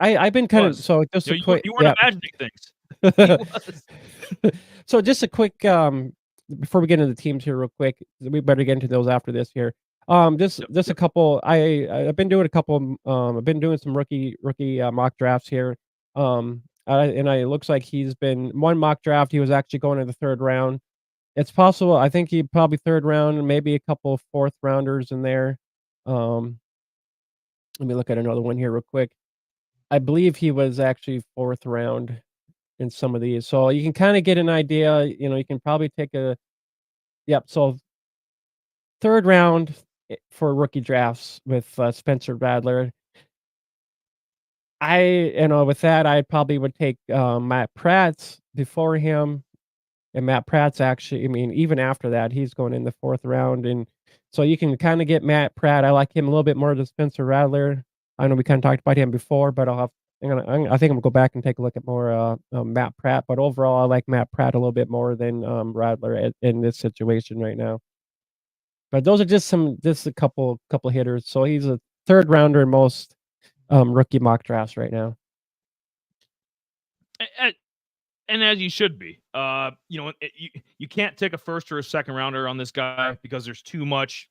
I've been kind of Was so just a quick you weren't yeah. imagining things. He was. So just a quick, before we get into the teams here real quick, we better get into those after this here. Just a couple I've been doing a couple, I've been doing some rookie, mock drafts here. It looks like he's been one mock draft, he was actually going in the 3rd round. It's possible, I think he probably 3rd round, maybe a couple of 4th rounders in there. Um, Let me look at another one here real quick. I believe he was actually 4th round in some of these. So you can kinda get an idea, you can probably take a yep, so 3rd round for rookie drafts with, Spencer Rattler. With that, I probably would take, Matt Pratt before him, and Matt Pratt's actually I mean, even after that, he's going in the 4th round, and so you can kinda get Matt Pratt. I like him a little bit more than Spencer Rattler. I know we kinda talked about him before, but I think I'm gonna go back and take a look at more, Matt Pratt, but overall, I like Matt Pratt a little bit more than, Rattler in this situation right now. But those are just a couple hitters. So he's a 3rd rounder in most, rookie mock drafts right now. And, and as you should be. You can't take a first or a second rounder on this guy because there's too much.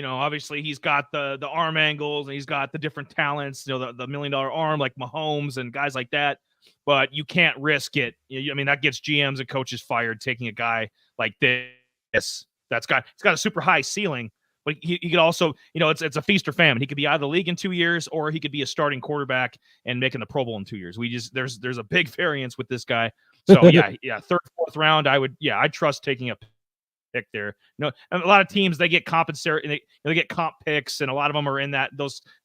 Obviously he's got the arm angles and he's got the different talents, the $1 million arm like Mahomes and guys like that. But you can't risk it. I mean, that gets GMs and coaches fired taking a guy like this. It's got a super high ceiling, but he could also, it's a feast or famine. He could be out of the league in 2 years, or he could be a starting quarterback and making the Pro Bowl in 2 years. There's a big variance with this guy. So yeah, 3rd, 4th round, I'd trust taking a pick there. A lot of teams they get compensated, they get comp picks, and a lot of them are in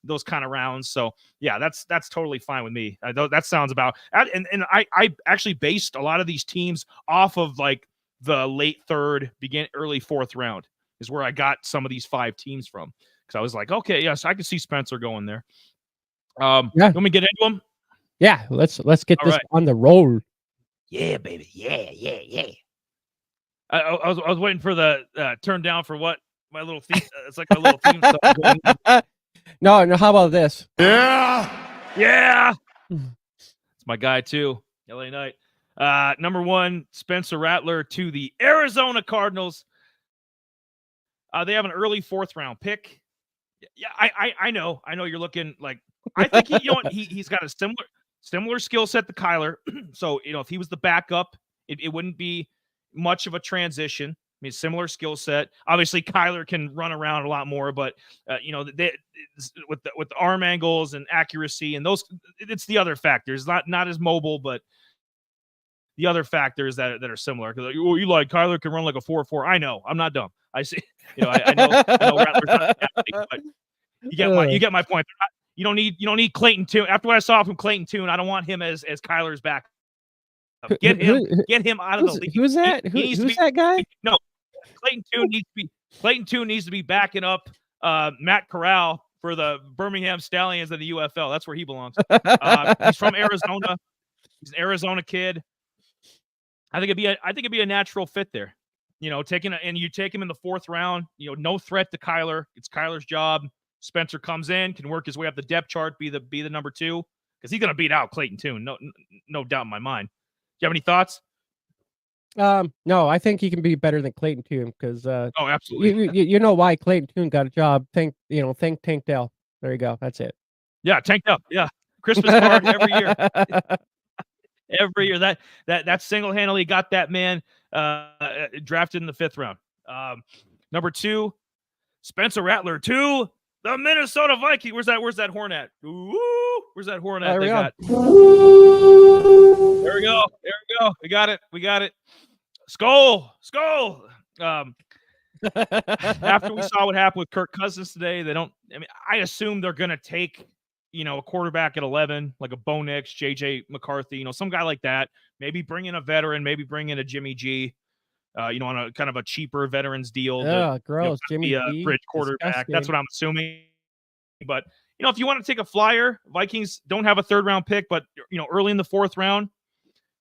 those kind of rounds. So yeah, that's totally fine with me. That sounds about and I actually based a lot of these teams off of like the late 3rd, early 4th round is where I got some of these 5 teams from because I was like, okay, yes, I could see Spencer going there. Yeah. Let me get into them. Yeah, let's get All this right. on the roll. Yeah, baby. Yeah. I was waiting for the turn down for what my little theme. It's like my little theme song. No, how about this? Yeah. It's my guy too. LA Knight. Number 1, Spencer Rattler to the Arizona Cardinals. They have an early 4th round pick. Yeah, I know you're looking like I think he's got a similar skill set to Kyler. So if he was the backup, it wouldn't be much of a transition. I mean, similar skill set. Obviously, Kyler can run around a lot more, but with the arm angles and accuracy and those, it's the other factors. Not as mobile, but the other factors that are similar. Because like Kyler can run like a 4.4. I know. I'm not dumb. I see. I know Rattler's not an athlete, but you get my point. You don't need Clayton Tune. After what I saw from Clayton Tune, I don't want him as Kyler's backup. Get him out of the league. Who's that? Who's that guy? No, Clayton Tune needs to be backing up Matt Corral for the Birmingham Stallions of the UFL. That's where he belongs. He's from Arizona. He's an Arizona kid. I think it'd be a natural fit there. and you take him in the 4th round, no threat to Kyler. It's Kyler's job. Spencer comes in, can work his way up the depth chart, be the number 2, because he's going to beat out Clayton Tune. No doubt in my mind. Do you have any thoughts? No, I think he can be better than Clayton Tune because Oh, absolutely. you know why Clayton Tune got a job. Thank Tank Dell. There you go. That's it. Yeah, tanked up. Yeah. Christmas card every year. Every year. That single-handedly got that man drafted in the 5th round. Number 2, Spencer Rattler to the Minnesota Vikings. Where's that horn at? Ooh, where's that horn at they got? There we go. We got it. Skull. After we saw what happened with Kirk Cousins today, I assume they're going to take, a quarterback at 11, like a Bo Nix, JJ McCarthy, some guy like that. Maybe bring in a veteran, maybe bring in a Jimmy G, on a kind of a cheaper veterans deal. Yeah, gross. Jimmy be a G. bridge quarterback. Disgusting. That's what I'm assuming. But, if you want to take a flyer, Vikings don't have a 3rd round pick, but, early in the 4th round,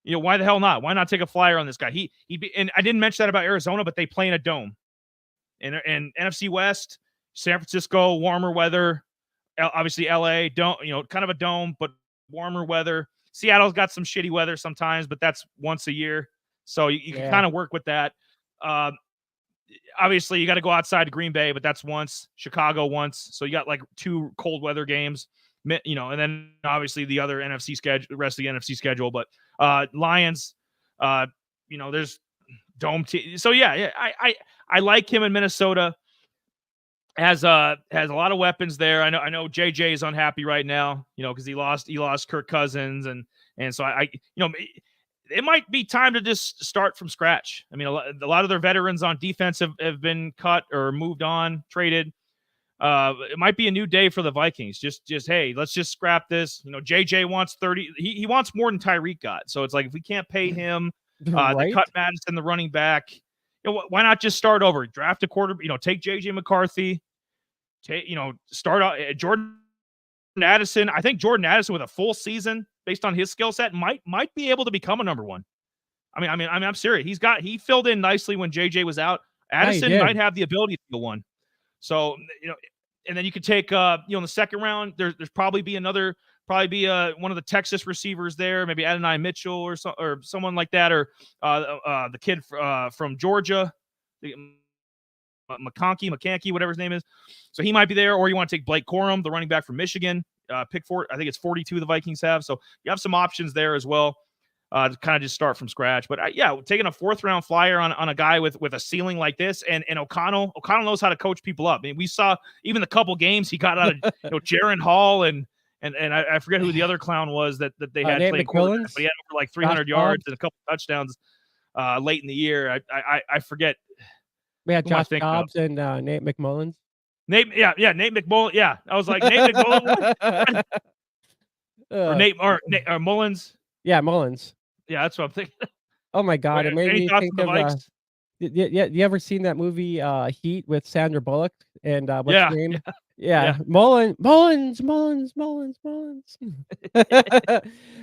why the hell not? Why not take a flyer on this guy? And I didn't mention that about Arizona, but they play in a dome. And NFC West, San Francisco, warmer weather. Obviously, LA, kind of a dome, but warmer weather. Seattle's got some shitty weather sometimes, but that's once a year. So you can kind of work with that. Obviously, you got to go outside to Green Bay, but that's once. Chicago once. So you got like 2 cold weather games, and then obviously the other NFC schedule, the rest of the NFC schedule. But Lions, there's dome. So yeah, I like him in Minnesota. Has a lot of weapons there. I know JJ is unhappy right now, because he lost Kirk Cousins, and so it might be time to just start from scratch. I mean, a lot of their veterans on defense have been cut or moved on, traded. It might be a new day for the Vikings. Just hey, let's just scrap this. JJ wants 30. He wants more than Tyreek got. So it's like, if we can't pay him, Right? they cut Madison, the running back. Why not just start over? Draft a quarter. Take JJ McCarthy. Start out Jordan Addison. I think Jordan Addison with a full season based on his skill set might be able to become a number 1. I'm serious. He filled in nicely when JJ was out. Addison might have the ability to be one. So, and then you could take, in the 2nd round, there's probably be one of the Texas receivers there, maybe Adonai Mitchell or someone like that, or the kid from Georgia, McConkey, whatever his name is. So he might be there, or you want to take Blake Corum, the running back from Michigan, pick 4. I think it's 42 the Vikings have. So you have some options there as well, to kind of just start from scratch. But taking a 4th round flyer on a guy with a ceiling like this, and O'Connell knows how to coach people up. I mean, we saw even the couple games he got out of Jaron Hall and I forget who the other clown was that they had playing quarterback, but he had over like 300 yards and a couple touchdowns late in the year. I forget. We had Josh Dobbs and Nate McMullins. Nate McMullen. Yeah, I was like, Nate McMullen or Mullins. Yeah, Mullins. Yeah, that's what I'm thinking. Oh my God, it made me think of. You ever seen that movie Heat with Sandra Bullock and what's her name? Yeah. Mullins.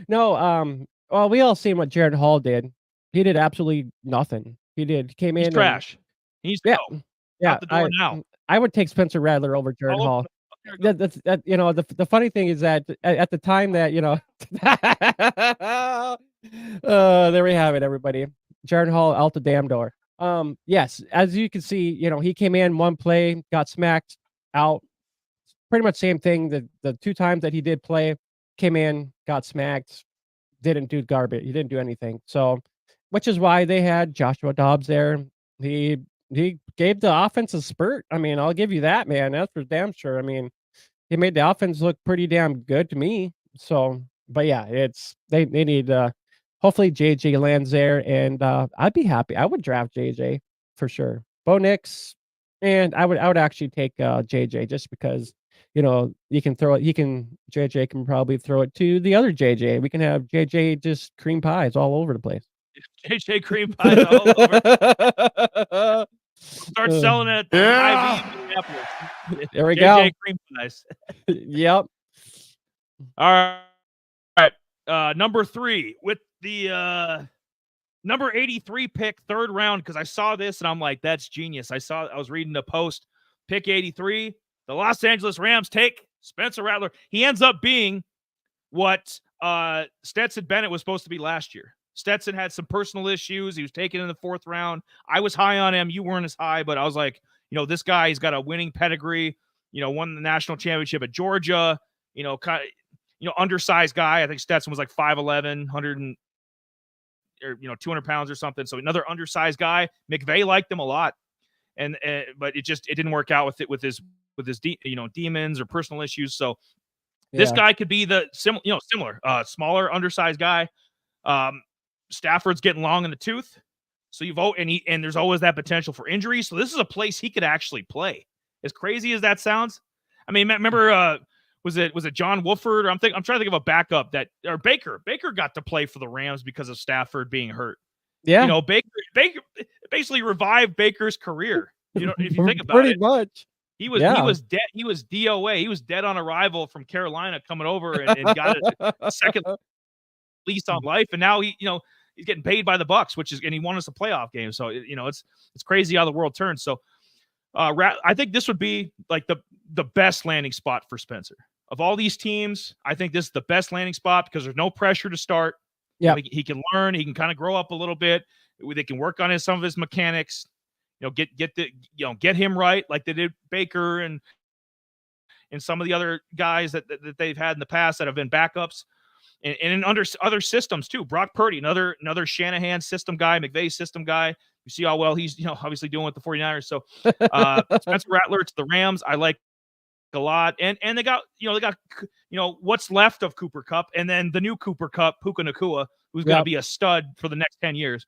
No, well, we all seen what Jared Hall did. He did absolutely nothing. He came in. He's trash. He's out the door now. I would take Spencer Rattler over Jared Hall. The funny thing is that at the time that there we have it, everybody. Jared Hall out the damn door. Yes, as you can see, he came in one play, got smacked out. Pretty much same thing. The 2 times that he did play, came in, got smacked, didn't do garbage. He didn't do anything. So, which is why they had Joshua Dobbs there. He gave the offense a spurt. I mean, I'll give you that, man. That's for damn sure. I mean, he made the offense look pretty damn good to me. So, but yeah, they need hopefully JJ lands there, and I'd be happy. I would draft JJ for sure. Bo Nix, and I would actually take JJ just because you can throw it. JJ can probably throw it to the other JJ. We can have JJ just cream pies all over the place. JJ cream pies all over. Start selling it at Minneapolis. There we JJ go. cream pies. Yep. All right. Number 3 with the number 83 pick, third round, because I saw this and I'm like, that's genius. I was reading the post, pick 83. The Los Angeles Rams take Spencer Rattler. He ends up being what Stetson Bennett was supposed to be last year. Stetson had some personal issues. He was taken in the fourth round. I was high on him. You weren't as high, but I was like, this guy, he's got a winning pedigree, won the national championship at Georgia, kind of, undersized guy. I think Stetson was like 5'11", 200 pounds or something. So another undersized guy. McVay liked him a lot. But it didn't work out with his demons or personal issues. So this guy could be the similar, smaller, undersized guy. Stafford's getting long in the tooth, so you vote, and there's always that potential for injury. So this is a place he could actually play. As crazy as that sounds, I mean, remember, was it John Wolford? Or I'm trying to think of a backup or Baker. Baker got to play for the Rams because of Stafford being hurt. Yeah, Baker basically revived Baker's career. If you think about pretty it, much. He was dead. He was DOA. He was dead on arrival from Carolina, coming over and got a second lease on life. And now he's getting paid by the Bucs, and he won us a playoff game. So it's crazy how the world turns. So I think this would be like the best landing spot for Spencer of all these teams. I think this is the best landing spot because there's no pressure to start. Yeah, he can learn. He can kind of grow up a little bit. They can work on some of his mechanics. Get him right like they did Baker and some of the other guys that they've had in the past that have been backups, and in other systems too. Brock Purdy, another Shanahan system guy, McVay system guy. You see how well he's obviously doing with the 49ers. So Spencer Rattler to the Rams, I like a lot, and they got what's left of Cooper Kupp, and then the new Cooper Kupp, Puka Nacua, who's going to be a stud for the next 10 years.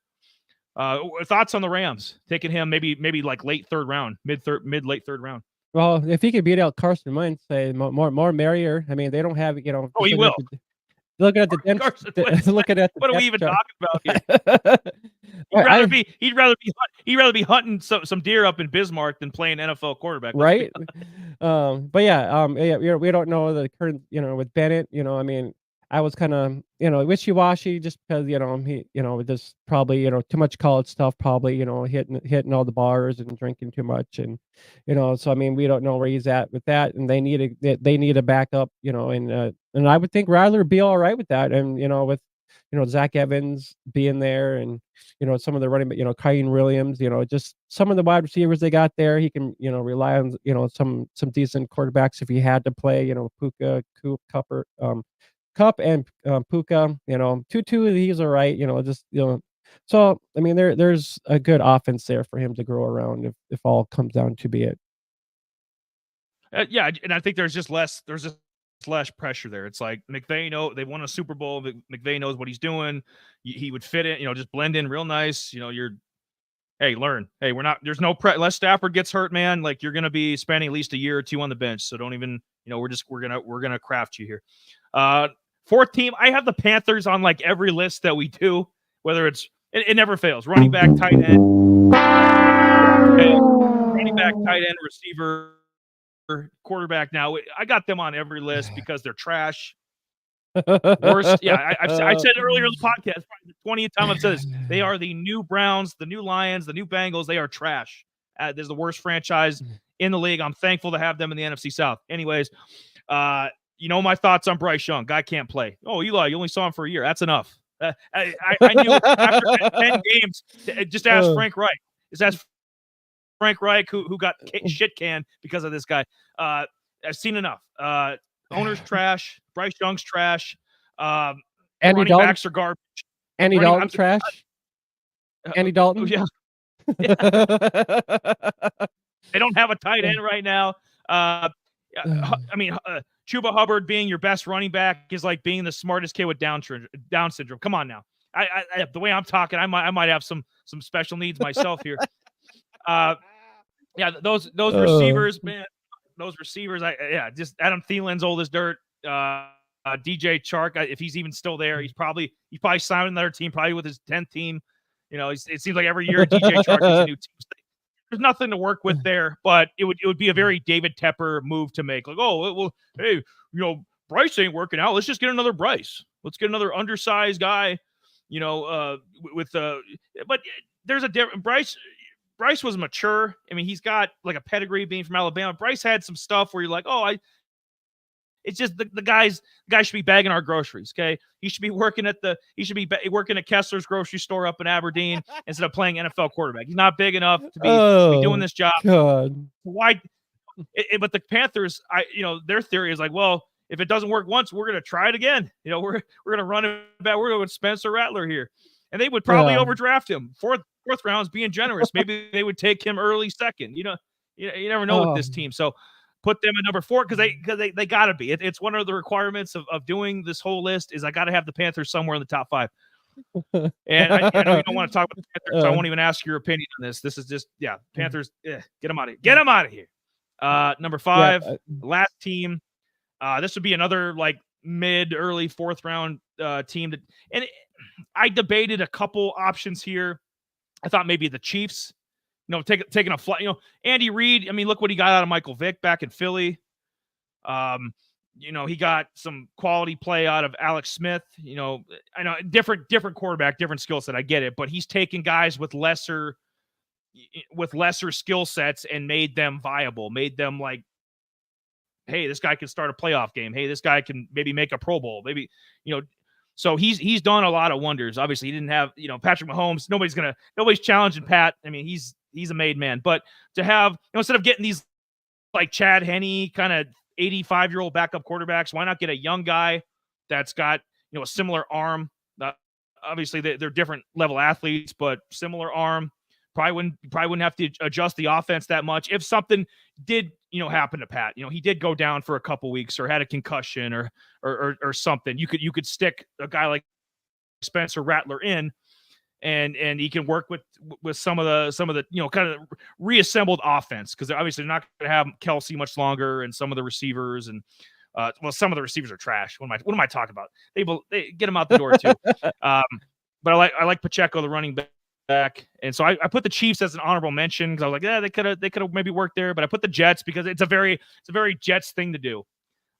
Thoughts on the Rams taking him maybe like late third round, late third round? well, if he could beat out Carson Wentz, say more merrier. I mean, they don't have Oh, he will. Looking at the depth, looking at the what are we even chart. talking about here? He'd rather be hunting some deer up in Bismarck than playing NFL quarterback, right? But yeah, we don't know the current, with Bennett. I mean, I was kind of, wishy-washy just because, he, just probably, too much college stuff, probably, hitting all the bars and drinking too much. And, so, I mean, we don't know where he's at with that. And they need a backup, and I would think Rattler would be all right with that. And, with, Zach Evans being there and, some of the running, Kyren Williams, just some of the wide receivers they got there, he can, rely on, some decent quarterbacks if he had to play, Puka, Kupp and Puka, two of these are right, just so I mean there's a good offense there for him to grow around if all comes down to be it. Yeah, and I think there's just less pressure there. It's like McVay they won a Super Bowl. McVay knows what he's doing. He would fit in, just blend in real nice. Learn. Hey, there's no unless Stafford gets hurt, man. Like you're gonna be spending at least a year or two on the bench. So don't even, we're gonna craft you here. Fourth team, I have the Panthers on like every list that we do, whether it never fails. Running back, tight end, receiver, quarterback. Now I got them on every list because they're trash. Worst, yeah. I said earlier in the podcast, probably the 20th time I've said this. They are the new Browns, the new Lions, the new Bengals. They are trash. There's the worst franchise in the league. I'm thankful to have them in the NFC South. Anyways, my thoughts on Bryce Young. Guy can't play. Oh, Eli, you only saw him for a year. That's enough. I knew after 10 games. Just ask Frank Reich. Just ask Frank Reich, who got shit canned because of this guy. I've seen enough. Owner's trash. Bryce Young's trash. Running backs are garbage. Andy Dalton's trash. Andy Dalton. Yeah. They don't have a tight end right now. I mean, Chuba Hubbard being your best running back is like being the smartest kid with Down syndrome. Come on now. I the way I'm talking, I might have some special needs myself here. Yeah, those receivers, man. Those receivers, just Adam Thielen's old as dirt. DJ Chark, if he's even still there, he's probably signed another team, probably with his 10th team. It seems like every year DJ Chark gets a new team. There's nothing to work with there, but it would be a very David Tepper move to make. Like, oh, well, hey, Bryce ain't working out. Let's just get another Bryce. Let's get another undersized guy, with but there's a different Bryce was mature. I mean, he's got like a pedigree being from Alabama. Bryce had some stuff where you're like, oh, it's just the guy should be bagging our groceries. Okay, he should be working at Kessler's grocery store up in Aberdeen instead of playing NFL quarterback. He's not big enough to be doing Oh this job. god. Why? But the Panthers, their theory is like, well, if it doesn't work once, we're going to try it again. We're going to run it back. We're going with Spencer Rattler here, and they would probably overdraft him fourth rounds, being generous. Maybe they would take him early second. You never know with this team. So put them at number 4 because they got to be. It's one of the requirements of doing this whole list is I got to have the Panthers somewhere in the top 5. And I know you don't want to talk about the Panthers, so I won't even ask your opinion on this. This is just Panthers. Get them out of here. Get them out of here. Number 5, last team. This would be another like early 4th round team. I debated a couple options here. I thought maybe the Chiefs. Taking a flight. Andy Reid. I mean, look what he got out of Michael Vick back in Philly. He got some quality play out of Alex Smith. I know different quarterback, different skill set. I get it, but he's taken guys with lesser skill sets and made them viable, made them like, hey, this guy can start a playoff game. Hey, this guy can maybe make a Pro Bowl. Maybe, so he's done a lot of wonders. Obviously, he didn't have, Patrick Mahomes. Nobody's challenging Pat. I mean, he's a made man. But to have, instead of getting these like Chad Henne kind of 85-year-old backup quarterbacks, why not get a young guy that's got, a similar arm? Obviously, they're different level athletes, but similar arm. Probably wouldn't have to adjust the offense that much. If something did, happen to Pat, he did go down for a couple weeks or had a concussion or something. You could stick a guy like Spencer Rattler in, and he can work with some of the kind of reassembled offense, because obviously they're not going to have Kelsey much longer, and some of the receivers and some of the receivers are trash. What am I talking about? They get them out the door too. But I like Pacheco, the running back, and so I put the Chiefs as an honorable mention because I was like, they could have maybe worked there, but I put the Jets because it's a very Jets thing to do.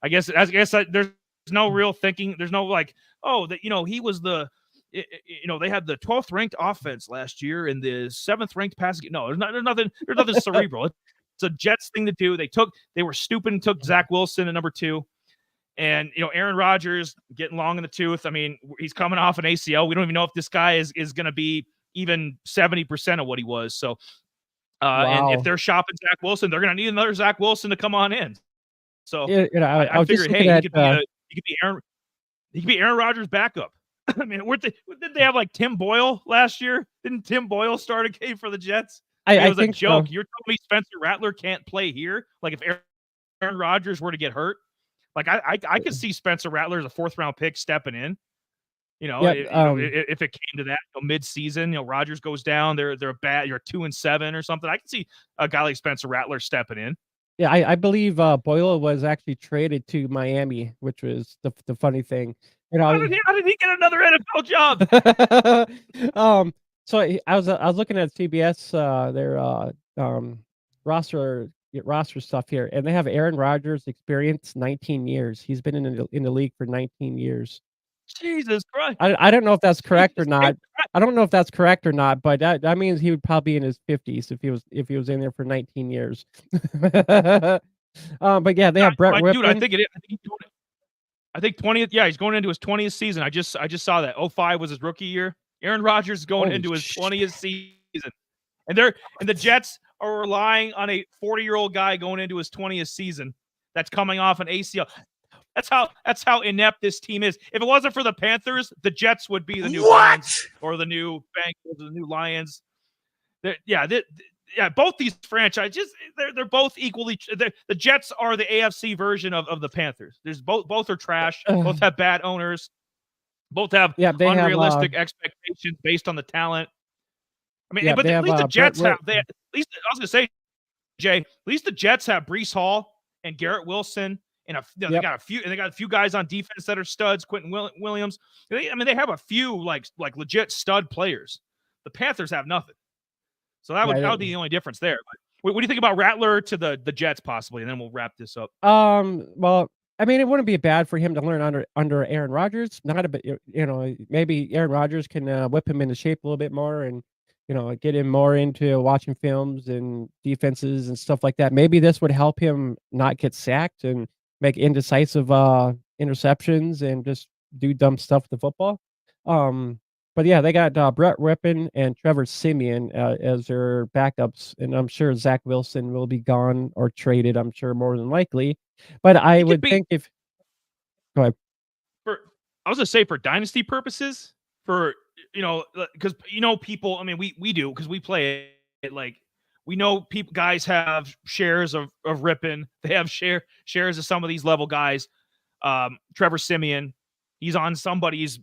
I guess there's no real thinking. There's no like, he was the. They had the 12th ranked offense last year and the 7th ranked passing. No, there's nothing cerebral. It's a Jets thing to do. They were stupid and took Zach Wilson at number 2. And, Aaron Rodgers getting long in the tooth. I mean, he's coming off an ACL. We don't even know if this guy is going to be even 70% of what he was. So, and if they're shopping Zach Wilson, they're going to need another Zach Wilson to come on in. So I figured, hey, he could be Aaron Rodgers' backup. I mean, did they have like Tim Boyle last year? Didn't Tim Boyle start a game for the Jets? It was a joke. So. You're telling me Spencer Rattler can't play here? Like if Aaron Rodgers were to get hurt, like I could see Spencer Rattler as a 4th round pick stepping in. If it came to that mid-season, Rodgers goes down, they're bad, you're 2-7 or something. I can see a guy like Spencer Rattler stepping in. Yeah, I believe Boyle was actually traded to Miami, which was the funny thing. How did he get another NFL job? So I was looking at CBS their roster stuff here, and they have Aaron Rodgers experience 19 years. He's been in the league for 19 years. Jesus Christ! I don't know if that's correct or not. I don't know if that's correct or not, but that means he would probably be in his 50s if he was in there for 19 years. But yeah, they have Brett Rippon. Dude, I think it is. I think 20th. Yeah, he's going into his 20th season. I just saw that. 05 was his rookie year. Aaron Rodgers is going into his 20th season, and the Jets are relying on a 40-year-old guy going into his 20th season that's coming off an ACL. That's how inept this team is. If it wasn't for the Panthers, the Jets would be the new Lions or the new Bengals, the new Lions. Both these franchises, they're both equally. The Jets are the AFC version of the Panthers. There's both are trash. Both have bad owners. Both have unrealistic expectations based on the talent. I mean, but at least the Jets have. I was gonna say, Jay. At least the Jets have Breece Hall and Garrett Wilson, and they got a few guys on defense that are studs. Quentin Williams. They have a few like legit stud players. The Panthers have nothing. So that would be the only difference there. But what do you think about Rattler to the Jets possibly? And then we'll wrap this up. Well, I mean, it wouldn't be bad for him to learn under Aaron Rodgers, not a bit maybe Aaron Rodgers can, whip him into shape a little bit more and, get him more into watching films and defenses and stuff like that. Maybe this would help him not get sacked and make indecisive, interceptions and just do dumb stuff with the football. Um, but yeah, they got, Brett Rippon and Trevor Siemian, as their backups, and I'm sure Zach Wilson will be gone or traded, I'm sure more than likely. But I He could would be think if go ahead. for I was gonna say for dynasty purposes, for because people. I mean, we do because we play it like we know people guys have shares of Rippin. They have shares of some of these level guys. Trevor Siemian, he's on somebody's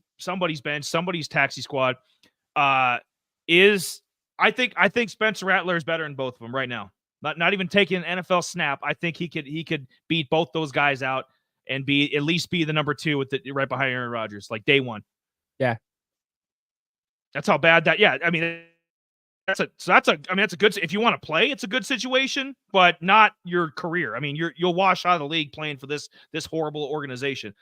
bench, somebody's taxi squad. Uh, is I think Spencer Rattler is better than both of them right now. Not even taking an NFL snap. I think he could beat both those guys out and be at least be the number two with the right behind Aaron Rodgers, like day one. Yeah. That's how bad that. Yeah, I mean that's a good. If you want to play, it's a good situation, but not your career. I mean, you'll wash out of the league playing for this horrible organization.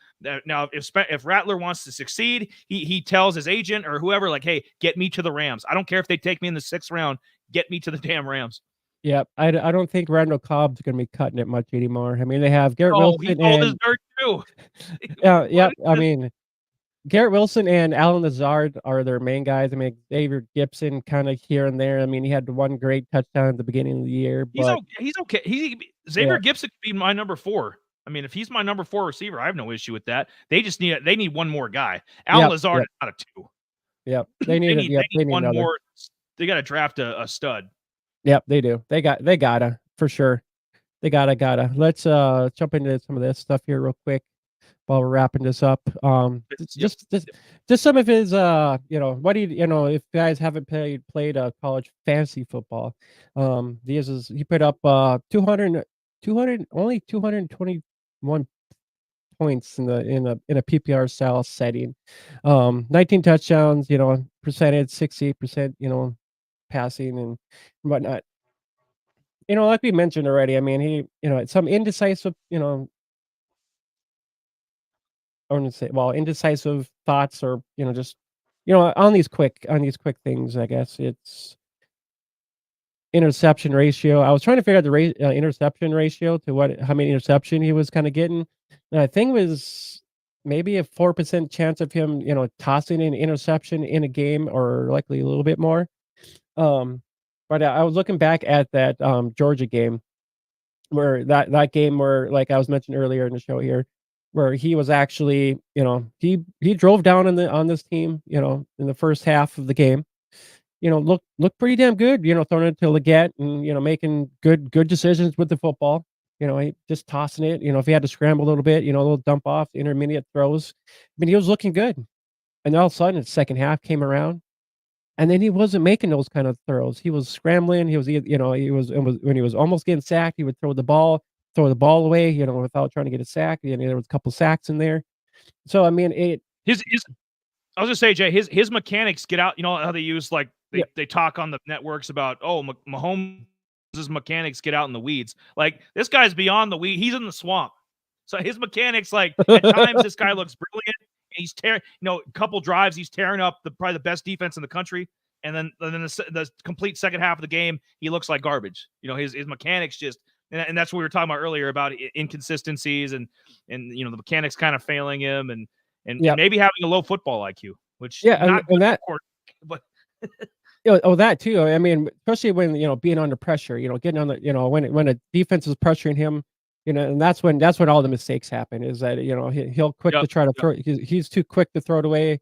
Now, if Rattler wants to succeed, he tells his agent or whoever like, hey, get me to the Rams. I don't care if they take me in the 6th round. Get me to the damn Rams. Yep. I don't think Randall Cobb's gonna be cutting it much anymore. I mean, they have Garrett Oh, he's Wilson old as and dirt too. What yep, is I this? mean, Garrett Wilson and Alan Lazard are their main guys. I mean, Xavier Gibson kinda here and there. I mean, he had the one great touchdown at the beginning of the year, but He's okay. Xavier yeah. Gibson could be my number 4. I mean, if he's my number 4 receiver, I have no issue with that. They need one more guy. Alan Yep, Lazard yep, is not a 2. yep. They They need need one another. more. They got to draft a stud. Yep, they do. They gotta, for sure. They gotta. Let's, jump into some of this stuff here real quick while we're wrapping this up. It's Yep. just some of his, what he if you guys haven't played, college fantasy football, he put up, 200 only 221 points in a PPR style setting. 19 touchdowns, percentage 68%, passing and whatnot. Like we mentioned already, I mean, he, some indecisive, I wouldn't say well, indecisive thoughts or, just, on these quick things, I guess. It's interception ratio. I was trying to figure out the interception ratio to how many interception he was kinda getting, and I think it was maybe a 4% chance of him, tossing an interception in a game or likely a little bit more. Um, but I was looking back at that, Georgia game where that game where, like I was mentioned earlier in the show here, where he was actually, he drove down on this team, in the first half of the game, looked pretty damn good, throwing it to Leggett and, making good decisions with the football. He just tossing it, if he had to scramble a little bit, a little dump off, intermediate throws. I mean, he was looking good. And then all of a sudden, the second half came around, and then he wasn't making those kind of throws. He was scrambling. He was, it was when he was almost getting sacked, he would throw the ball away, without trying to get a sack. There was a couple sacks in there. So I mean, it. His I was gonna say, Jay, his mechanics get out. You know how they use like Yeah. they talk on the networks about Mahomes' mechanics get out in the weeds. Like this guy's beyond the weed. He's in the swamp. So his mechanics, like at times, this guy looks brilliant. He's tearing, a couple drives, he's tearing up probably the best defense in the country. And then the complete second half of the game, he looks like garbage. His mechanics just, and that's what we were talking about earlier about inconsistencies and the mechanics kind of failing him and Yeah. maybe having a low football IQ, which Yeah, not and good that for but that too. I mean, especially when, being under pressure, getting on the when a defense is pressuring him, and that's when all the mistakes happen is that, he'll quick to yep, try to yep, throw he's too quick to throw it away,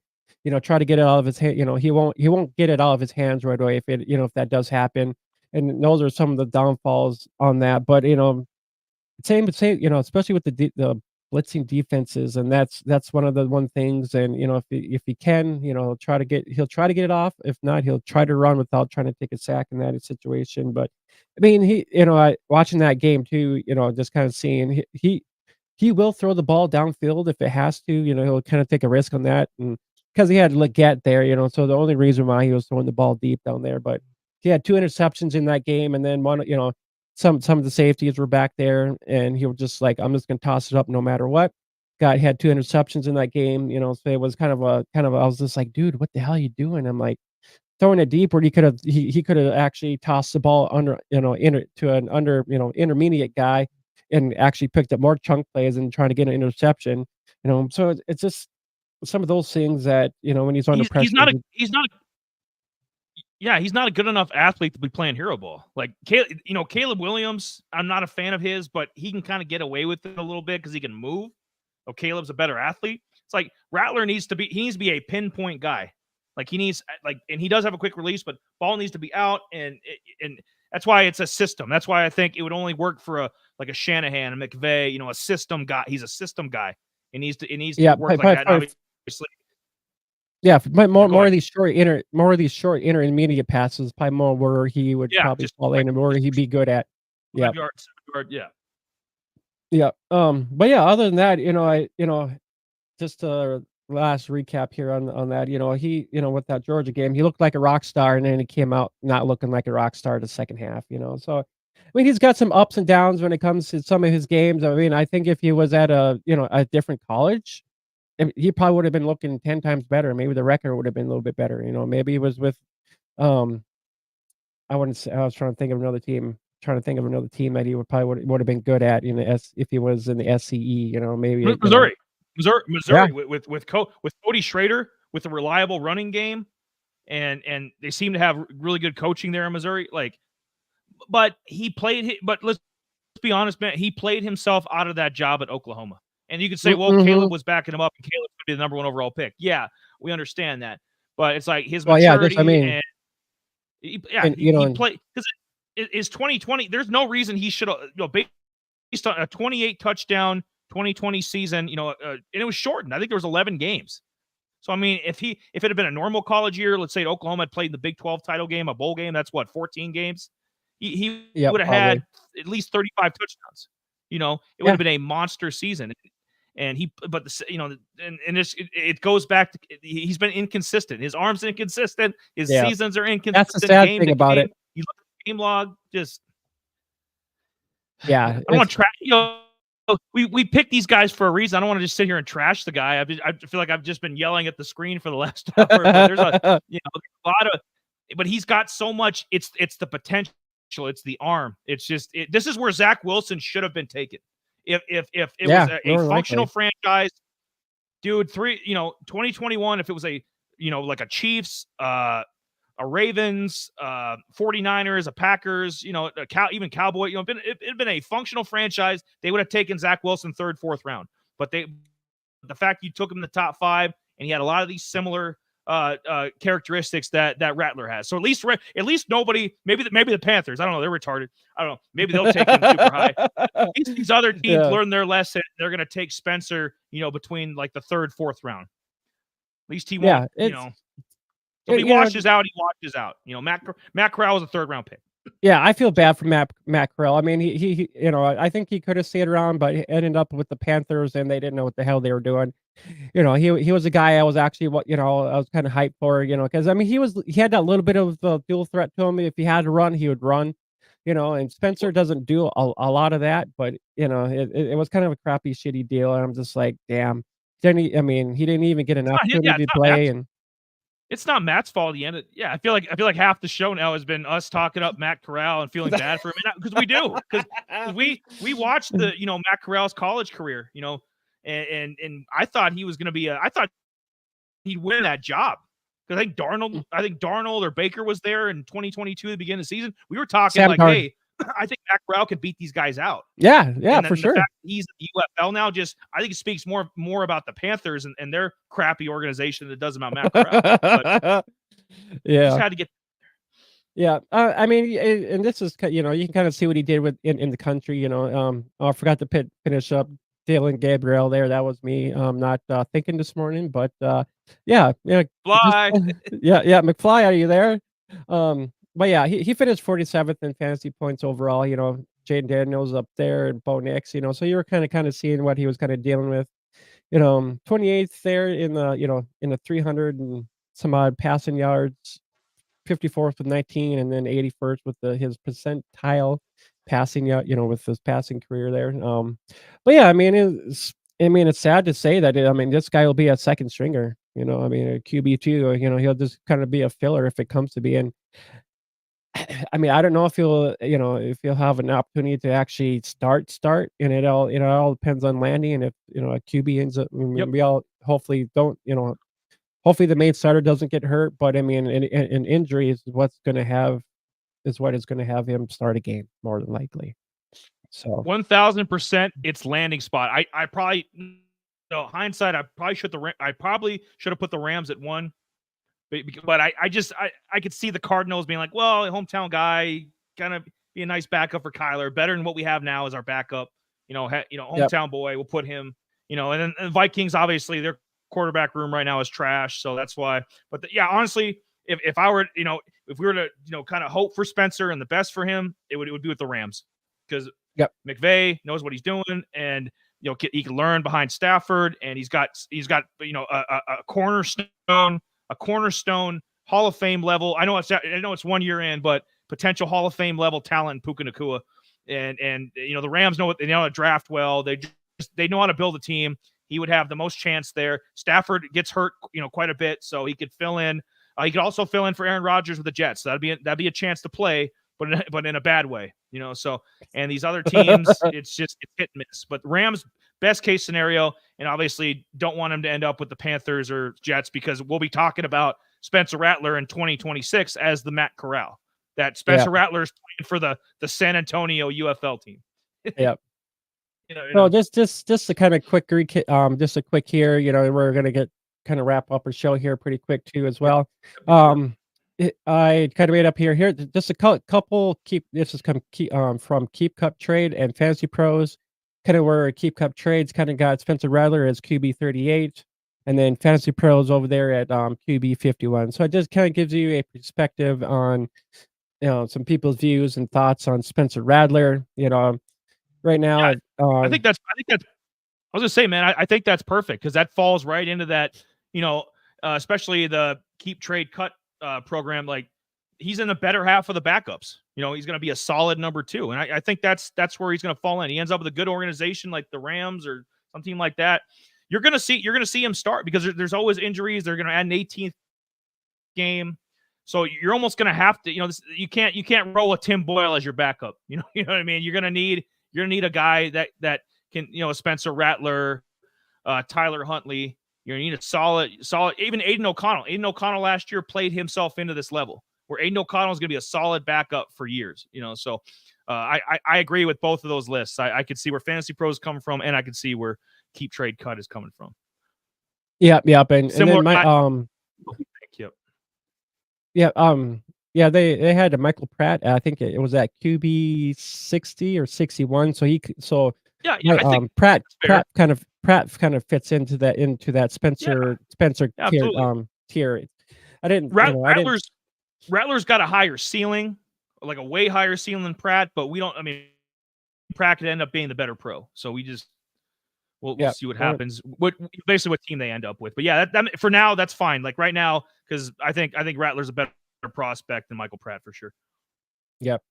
try to get it out of his hand, he won't get it out of his hands right away if that does happen. And those are some of the downfalls on that. But, same, especially with the blitzing defenses, and that's one things, and, if he can, he'll try to get it off. If not, he'll try to run without trying to take a sack in that situation. But, I mean, watching that game too, just kinda seeing he will throw the ball downfield if it has to, he'll kinda take a risk on that, and 'cause he had Leggett there, so the only reason why he was throwing the ball deep down there. But he had 2 interceptions in that game, and then one, some of the safeties were back there, and he was just like, "I'm just gonna toss it up no matter what." Guy had 2 interceptions in that game, so it was I was just like, "Dude, what the hell are you doing?" I'm like, throwing it deep where he coulda actually tossed the ball under, to an intermediate guy and actually picked up more chunk plays and trying to get an interception. So it's just some of those things that, when he's under He's pressure, not a he's not Yeah, he's not a good enough athlete to be playing hero ball. Like Caleb Williams, I'm not a fan of his, but he can kind of get away with it a little bit because he can move. Oh, Caleb's a better athlete. It's like Rattler needs to be a pinpoint guy. Like he needs and he does have a quick release, but ball needs to be out, and that's why it's a system. That's why I think it would only work for a Shanahan, a McVay, a system guy. He's a system guy. It needs to yeah, work like that. And obviously, yeah, but yeah, more go more ahead. of these short intermediate passes, probably more where he would Yeah, probably just fall like in and where he'd be good at. Yeah, 5 yards, 7 yard. Yeah. yeah, but yeah, other than that, just a last recap here on that, with that Georgia game, he looked like a rock star, and then he came out not looking like a rock star the second half. So, I mean, he's got some ups and downs when it comes to some of his games. I mean, I think if he was at a different college, he probably would have been looking 10 times better. Maybe the record would have been a little bit better. Maybe he was with, um, I wouldn't say I was trying to think of another team that he would have been good at, if he was in the SCE, maybe, Missouri, Missouri, yeah, Missouri with Cody Schrader with a reliable running game, and they seem to have really good coaching there in Missouri. But let's be honest, man, he played himself out of that job at Oklahoma. And you could say, well, Caleb mhm. was backing him up, and Caleb could be the number 1 overall pick. Yeah, we understand that, but it's like his Well, yeah, just I maturity mean, and yeah, and, he played because is 2020. There's no reason he should have based on a 28 touchdown 2020 season, and it was shortened. I think there was 11 games. So I mean, if it had been a normal college year, let's say Oklahoma had played the Big 12 title game, a bowl game, that's what 14 games. He yeah, would have probably. had at least 35 touchdowns. It would Yeah, have been a monster season. And it goes back to he's been inconsistent. His arms inconsistent. His yeah. seasons are That's the inconsistent sad game thing to about game. it. You look at the game log, just I Yeah, don't want it's to trash. We pick these guys for a reason. I don't want to just sit here and trash the guy. I feel like I've just been yelling at the screen for the last hour. But there's a lot of, but he's got so much. It's the potential. It's the arm. It's just this is where Zach Wilson should have been taken. If it was yeah, a more than functional likely. franchise, dude. 2021. If it was like a Chiefs, a Ravens, 49ers, a Packers, even Cowboy, it'd been a functional franchise. They would have taken Zach Wilson third, fourth round. But the fact you took him in the top 5, and he had a lot of these similar characteristics that Rattler has. So at least nobody, maybe the Panthers, I don't know, they're retarded. I don't know, maybe they'll take him super high. At least these other teams Yeah, learn their lesson. They're going to take Spencer, between like the third, fourth round. At least he won't, yeah, it's so if it he you know washes out, he washes out. Matt Corral was a third round pick. Yeah, I feel bad for Matt Corral. I mean, I think he could have stayed around, but he ended up with the Panthers, and they didn't know what the hell they were doing. He was a guy I was actually I was kinda hyped for, because I mean, he had that little bit of dual threat to him. If he had to run, he would run, and Spencer doesn't do a lot of that, but, it was kind of a crappy, shitty deal, and I'm just like, "Damn." I mean, he didn't even get an Yeah, opportunity it's to not play, Matt's. and It's not Matt's fault. At the end. Yeah, I feel like half the show now has been us talking up Matt Corral and feeling bad for him, because we do, because we watched Matt Corral's college career, and I thought he was going to be I thought he'd win that job. Because I think Darnold or Baker was there in 2022 at the beginning of the season. We were talking Sam like, Darn hey, I think Matt Corral could beat these guys out. Yeah, yeah, And for then the sure. fact that he's at the UFL now, I think it speaks more about the Panthers and their crappy organization than it does about Matt Corral. But he just Yeah. had to get. Yeah, I mean, and this is you can kind of see what he did in the country. I forgot to finish up Dylan Gabriel there. That was me. Not thinking this morning, but yeah, yeah, just Fly. yeah, yeah. McFly, are you there? But yeah, he finished 47th in fantasy points overall. Jaden Daniels up there and Bo Nix. So you were kind of seeing what he was kind of dealing with. 28th there in the 300 and some odd passing yards. 54th with 19, and then 81st with his percentile passing yet, with his passing career there. But yeah, it's sad to say that. I mean, this guy will be a second stringer. I mean, a QB2. He'll just kind of be a filler if it comes to being. I mean, I don't know if he'll have an opportunity to actually start, and it all depends on Landy, and if a QB ends up. I Yep. mean, we all hopefully don't. Hopefully the main starter doesn't get hurt, but I mean, an injury is what is gonna have him start a game more than likely. So 1000%, it's landing spot. I probably, no, hindsight, I probably should have put the Rams at 1. But I could see the Cardinals being like, well, a hometown guy, kind of be a nice backup for Kyler, better than what we have now as our backup. yep. Hometown boy, we'll put him. And then the Vikings, obviously, their quarterback room right now is trash, so that's why. But yeah, honestly, if I were, if we were to, kind of hope for Spencer and the best for him, it would be with the Rams, because Yep. McVay knows what he's doing, and he can learn behind Stafford, and he's got a cornerstone Hall of Fame level. I know it's 1 year in, but potential Hall of Fame level talent in Puka Nacua. And the Rams they know how to draft well. They know how to build a team. He would have the most chance there. Stafford gets hurt, quite a bit, so he could fill in. He could also fill in for Aaron Rodgers with the Jets. So that'd be a chance to play, but in a bad way, So, and these other teams, it's hit and miss. But Rams, best case scenario, and obviously don't want him to end up with the Panthers or Jets, because we'll be talking about Spencer Rattler in 2026 as the Matt Corral. That Yeah. Spencer Rattler is playing for the San Antonio UFL team. Yep. So just a kind of quick just a quick here, and we're gonna kind of wrap up our show here pretty quick too as well. I kind of made up here just a couple this is from Keep Cup Trade and Fantasy Pros, kind of where Keep Cup Trades kind of got Spencer Rattler as QB38, and then Fantasy Pros over there at QB51. So it just kind of gives you a perspective on some people's views and thoughts on Spencer Rattler. Right now, I think that's. I was gonna say, man, I think that's perfect, because that falls right into that. Especially the Keep Trade Cut program. Like, he's in the better half of the backups. He's going to be a solid number 2, and I think that's where he's going to fall in. He ends up with a good organization like the Rams or some team like that. You're going to see him start, because there's always injuries. They're going to add an 18th game. So you're almost going to have to, you can't roll a Tim Boyle as your backup. You know what I mean? You're going to need a guy that can, Spencer Rattler, Tyler Huntley. You're going to need a solid, even Aiden O'Connell. Aiden O'Connell last year played himself into this level where Aiden O'Connell is going to be a solid backup for years, So I agree with both of those lists. I could see where Fantasy Pros come from, and I could see where Keep Trade Cut is coming from. Yep. And then Yep. Yeah, they had a Michael Pratt. I think it was at QB 60 or 61. So I think Pratt kind of fits into that Spencer tier. I didn't. Rattler's got a higher ceiling, like a way higher ceiling than Pratt, but we don't. I mean, Pratt could end up being the better pro. So we'll see what happens. What team they end up with. But yeah, that for now that's fine. Like right now, because I think Rattler's a better prospect than Michael Pratt for sure. Yep.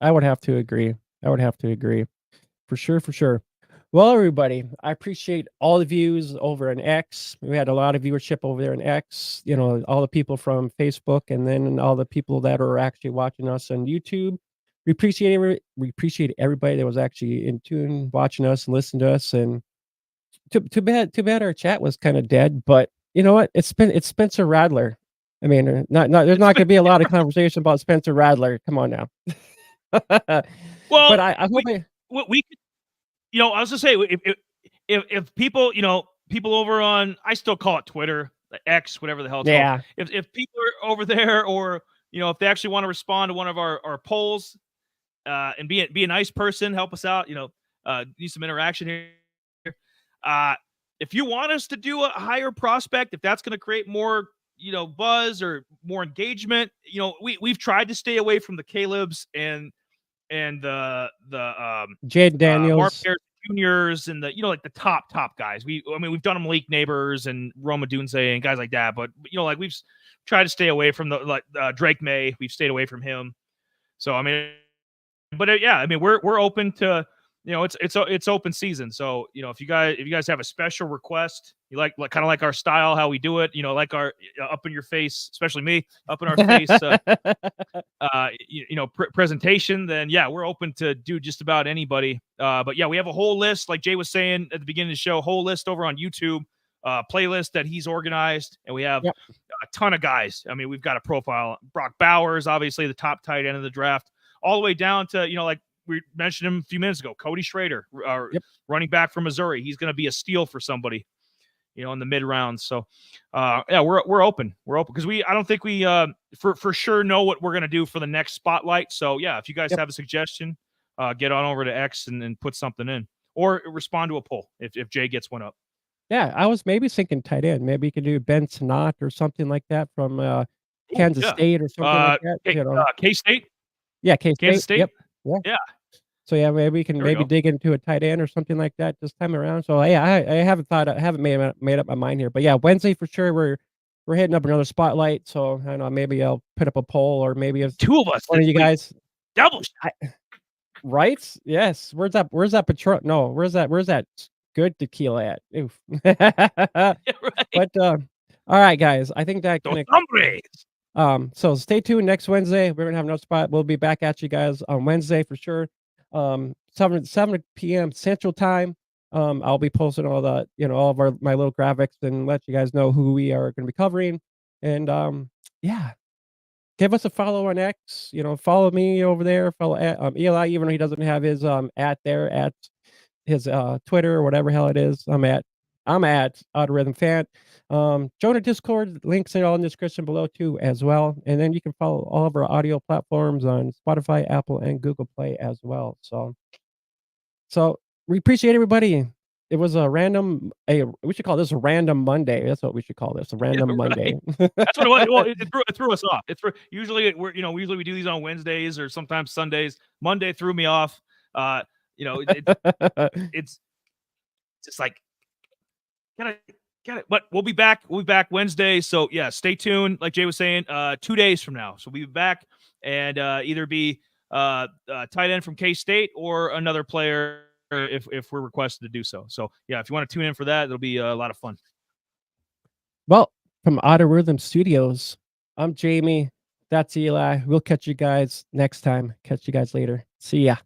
I would have to agree. For sure. Well, everybody, I appreciate all the views over on X. We had a lot of viewership over there on X. All the people from Facebook, and then all the people that are actually watching us on YouTube. We appreciate everybody that was actually in tune, watching us and listening to us. And too bad our chat was kind of dead. But you know what? It's Spencer Rattler. I mean, there's not going to be a lot of conversation about Spencer Rattler. Come on now. Well, but I hope we could, I was to say, if people, people over on, I still call it Twitter, X, whatever the hell it's called. If people are over there, or if they actually want to respond to one of our polls, and be a nice person, help us out. Need some interaction here. If you want us to do a higher prospect, if that's going to create more, buzz or more engagement, we've tried to stay away from the Caleb's and the Jade Daniels, Mark Juniors, and the like the top guys. We've done Malik Neighbors and Roma Dunze and guys like that, but we've tried to stay away from the Drake May. We've stayed away from him. So But yeah, I mean, we're open to, it's open season. So if you guys have a special request, you like kind of like our style, how we do it, like our up in your face, especially me, up in our face, presentation, then yeah, we're open to do just about anybody. But yeah, we have a whole list, like Jay was saying at the beginning of the show, whole list over on YouTube, playlist that he's organized, and we have Yep. a ton of guys. I mean, we've got a profile. Brock Bowers, obviously the top tight end of the draft, all the way down to, like we mentioned him a few minutes ago, Cody Schrader, Yep. running back from Missouri. He's going to be a steal for somebody, in the mid rounds. So, yeah, we're open. We're open because I don't think we for sure know what we're gonna do for the next spotlight. So yeah, if you guys Yep. have a suggestion, get on over to X and put something in, or respond to a poll if Jay gets one up. Yeah, I was maybe thinking tight end. Maybe you could do Ben Sinnott or something like that from, Ooh, Kansas yeah. State or something like that, K State, Yeah, Kansas K-State, State. yep, yeah. Yeah, So, yeah, maybe we can there we maybe go. dig into a tight end or something like that this time around. So, yeah, I haven't made up my mind here, but, yeah, Wednesday for sure, we're hitting up another spotlight, so, I don't know, maybe I'll put up a poll or maybe if Two of us one this of you week. guys Double. I right? Yes. Where's that Patron no, where's that good tequila at? Oof. Right. But, alright, guys, I think that Dos kinda hombres. so stay tuned next Wednesday. We're gonna have another spot. We'll be back at you guys on Wednesday for sure. 7 PM Central Time. I'll be posting all all of my little graphics and let you guys know who we are gonna be covering. And, yeah, give us a follow on X, follow me over there, follow at, Eli, even though he doesn't have his, at there, at his, Twitter or whatever hell it is. I'm at Autorhythm Fan. Join our Discord, links are all in the description below too as well. And then you can follow all of our audio platforms on Spotify, Apple, and Google Play as well. So we appreciate everybody. It was we should call this a random Monday. That's what we should call this, a Yeah, random Monday. right. That's what it was. Well, it threw us off. Usually usually we do these on Wednesdays or sometimes Sundays. Monday threw me off. It's just like gotta. But we'll be back. We'll be back Wednesday. So yeah, stay tuned. Like Jay was saying, 2 days from now, so we'll be back and either be tight end from K State or another player if we're requested to do so. So yeah, if you want to tune in for that, it'll be a lot of fun. Well, from Autorhythm Studios, I'm Jamie. That's Eli. We'll catch you guys next time. Catch you guys later. See ya.